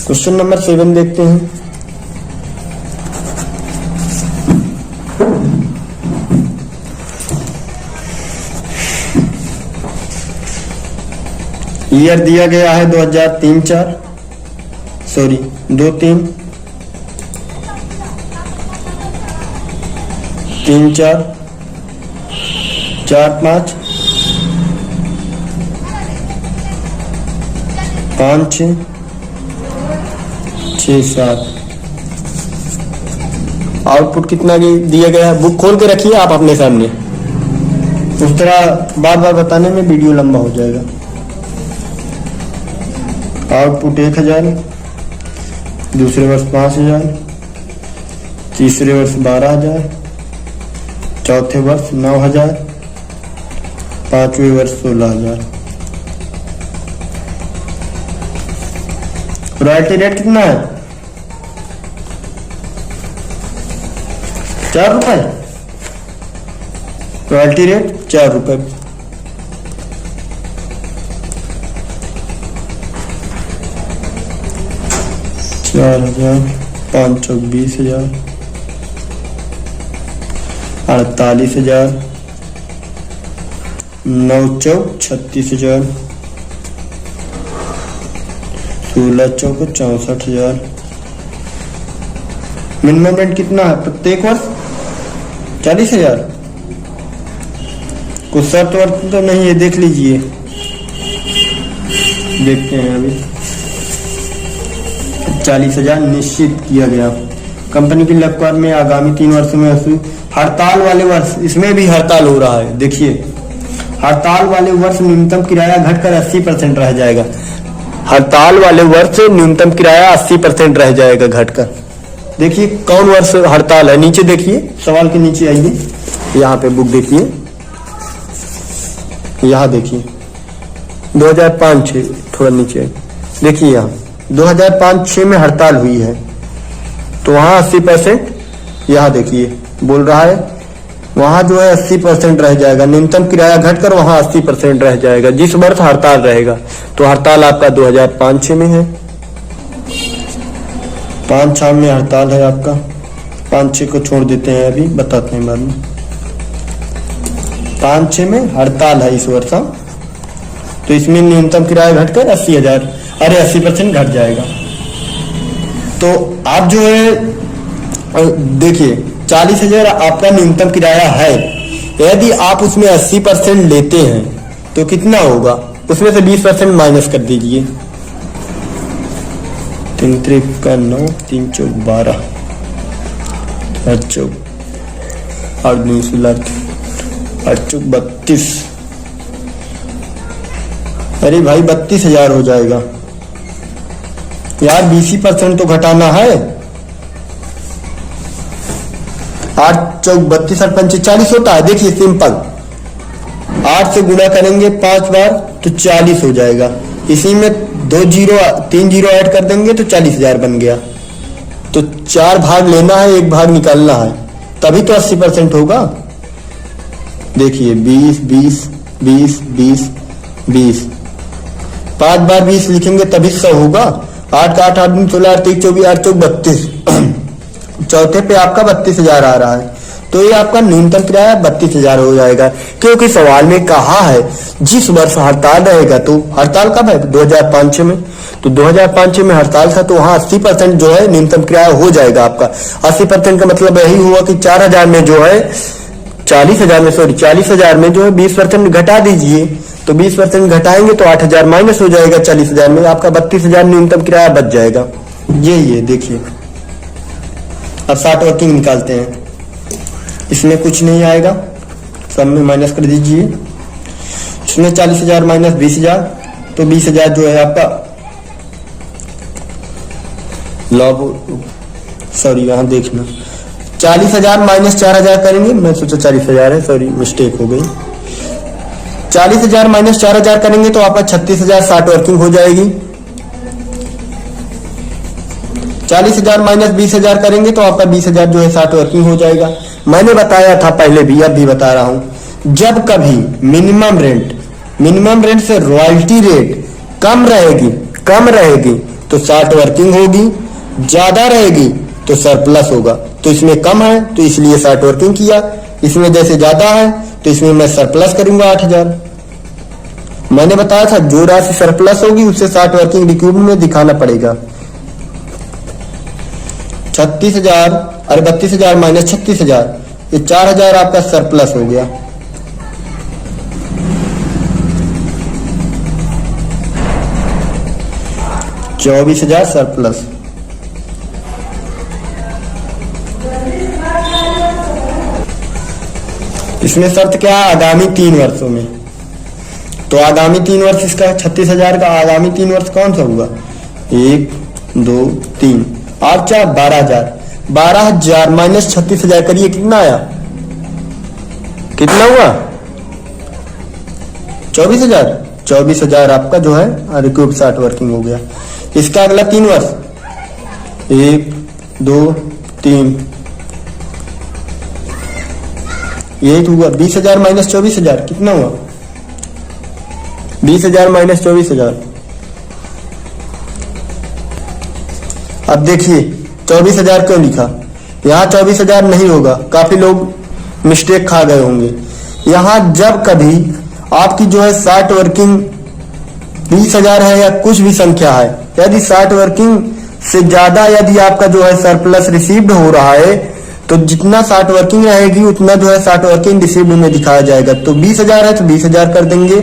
क्वेश्चन नंबर 7 देखते हैं। ईयर दिया गया है 2003-4, सॉरी 2-3 3-4 4-5 5-6 6-7। आउटपुट कितना दिया गया है? बुक खोल के रखिए आप अपने सामने, उस तरह बार बार बताने में वीडियो लंबा हो जाएगा। आउटपुट 1,000, दूसरे वर्ष 5,000, तीसरे वर्ष 12,000, चौथे वर्ष 9,000, पांचवें वर्ष 16,000। रॉयल्टी रेट कितना है? 4 रुपए। रॉयल्टी रेट 4 रुपए। चार 5 चौक 20,000, 48,000, 9 चौक 36,000, 16 चौक 64,000। मिनिमम रेंट कितना है प्रत्येक वर्ष? 40,000। कुछ शर्त वर्त तो नहीं है, देख लीजिए, देखते हैं अभी। 40,000 निश्चित किया गया। कंपनी की लैपटॉप में आगामी 3 वर्षों में हड़ताल वाले वर्ष, इसमें भी हड़ताल हो रहा है, देखिए हड़ताल वाले वर्ष न्यूनतम किराया घटकर 80% रह जाएगा। हड़ताल वाले वर्ष न्यूनतम किराया 80% रह जाएगा घटकर। देखिए कौन वर्ष हड़ताल है, नीचे देखिए, सवाल के नीचे आइए, यहाँ पे बुक देखिए, यहाँ देखिए 2005-6, थोड़ा नीचे देखिए, यहाँ 2005-6 में हड़ताल हुई है तो वहां 80%, यहाँ देखिए बोल रहा है वहां जो है 80% रह जाएगा, न्यूनतम किराया घटकर वहां 80% रह जाएगा जिस वर्ष हड़ताल रहेगा। तो हड़ताल आपका 2005-6 में है, 5-6 में हड़ताल है आपका, 5-6 को छोड़ देते हैं, अभी बताते हैं बाद में। 5-6 में हड़ताल है इस वर्ष, तो इसमें न्यूनतम किराया घटकर 80,000, अरे 80% घट जाएगा। तो आप जो है देखिए 40,000 आपका न्यूनतम किराया है, यदि आप उसमें 80% लेते हैं तो कितना होगा, उसमें से 20% माइनस कर दीजिए। 3 3 का 9, 3 चौक 12, 8 चौक 8 9 16, 8 चौक 32, अरे भाई 32,000 हो जाएगा यार, 20% तो घटाना है। 8 चौक 32 8 पंचे 40 होता है। देखिए सिंपल, 8 से गुणा करेंगे 5 बार तो 40 हो जाएगा। इसी में 3 जीरो ऐड कर देंगे तो 40,000 बन गया। तो 4 भाग लेना है, 1 भाग निकालना है, तभी तो 80% होगा। देखिए 20 20 20 20 20, 5 बार 20 लिखेंगे तभी 100 होगा। 8 का 8 8 दिन 16 8 24 8 चौक 32 चौथे पे आपका 32,000 आ रहा है। तो ये आपका न्यूनतम किराया 32,000 हो जाएगा, क्योंकि सवाल में कहा है जिस वर्ष हड़ताल रहेगा। तो हड़ताल कब है? 2005 में। तो 2005 में हड़ताल था, तो वहां 80% जो है न्यूनतम किराया हो जाएगा आपका। 80% का मतलब यही हुआ कि 4,000 में जो है 40,000 में जो है 20% घटा दीजिए। तो 20% घटाएंगे तो 8,000 माइनस हो जाएगा 40,000 में, आपका 32,000 न्यूनतम किराया बच जाएगा। ये देखिए, अब 60 वर्किंग निकालते हैं। इसमें कुछ नहीं आएगा, सब में माइनस कर दीजिए। इसमें 40,000 माइनस 20,000, तो 20,000 जो है आपका सॉरी यहाँ देखना, 40,000 माइनस 4,000 करेंगे। मैं सोचा 40,000 है, सॉरी मिस्टेक हो गई। 40,000 माइनस 4,000 करेंगे तो आपका 36,000 60 वर्किंग हो जाएगी। 40,000 माइनस 20,000 करेंगे तो आपका 20,000 जो है 60 वर्किंग हो जाएगा। मैंने बताया था पहले भी, अब भी बता रहा हूं, जब कभी मिनिमम रेंट से रॉयल्टी रेट कम रहेगी तो 60 वर्किंग होगी, ज्यादा रहेगी तो सरप्लस होगा। तो इसमें कम है तो इसलिए 60 वर्किंग किया, इसमें जैसे ज्यादा है तो इसमें मैं सरप्लस करूंगा 8,000। मैंने बताया था जो राशि सरप्लस होगी उससे 60 वर्किंग रिक्यूब में दिखाना पड़ेगा। 36,000 अरे 32,000 माइनस 36,000, ये 4,000 आपका सरप्लस हो गया। $24,000 सरप्लस। इसमें शर्त क्या है? आगामी 3 वर्षों में। तो आगामी 3 वर्ष इसका 36,000 का आगामी 3 वर्ष कौन सा होगा? 1 2 3 8 4 12,000। 12,000 माइनस 36,000 करिए, कितना आया? कितना हुआ? 24,000। 24,000 आपका जो है रिक्यूब 60 वर्किंग हो गया। इसका अगला 3 वर्ष 1 2 3, यही तो हुआ। 20,000 माइनस 24,000 कितना हुआ? 20,000 माइनस 24,000। अब देखिए 24,000 क्यों लिखा? यहाँ 24,000 नहीं होगा, काफी लोग मिस्टेक खा गए होंगे। यहाँ जब कभी आपकी जो है 60 वर्किंग 20,000 है या कुछ भी संख्या है, यदि 60 वर्किंग से ज्यादा यदि आपका जो है सरप्लस रिसीव्ड हो रहा है, तो जितना 60 वर्किंग रहेगी उतना जो है 60 वर्किंग रिसीव्ड में दिखाया जाएगा। तो 20,000 है तो 20,000 कर देंगे।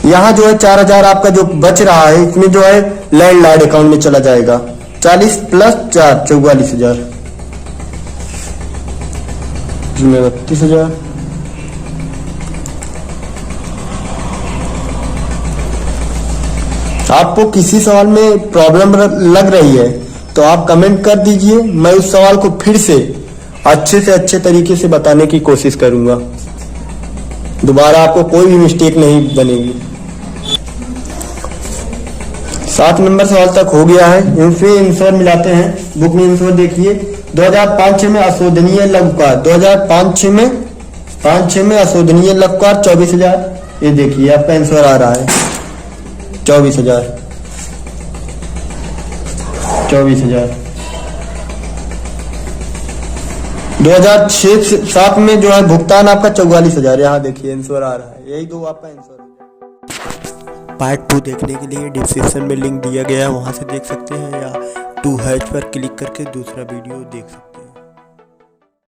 यहाँ जो है 4,000 आपका जो बच रहा है, इसमें जो है लैंडलॉर्ड अकाउंट में चला जाएगा। 40 प्लस 4 44,000, जिसमें 32,000। आपको किसी सवाल में प्रॉब्लम लग रही है तो आप कमेंट कर दीजिए, मैं उस सवाल को फिर से अच्छे तरीके से बताने की कोशिश करूंगा। दोबारा आपको कोई भी मिस्टेक नहीं बनेगी। 7 नंबर सवाल तक हो गया है। इनसे आंसर मिलाते हैं। बुक में आंसर देखिए, 2005-6 में अशोधनीय लघुकार, 2005-6 में अशोधनीय लघुकार 24,000। ये देखिए आपका आंसर आ रहा है 24,000। 2006-7 में जो है भुगतान आपका 44,000। यहाँ देखिए आंसर आ रहा है, यही 2 आपका आंसर हो गया। पार्ट 2 देखने के लिए डिस्क्रिप्शन में लिंक दिया गया है, वहां से देख सकते हैं, या 2H पर क्लिक करके दूसरा वीडियो देख सकते हैं।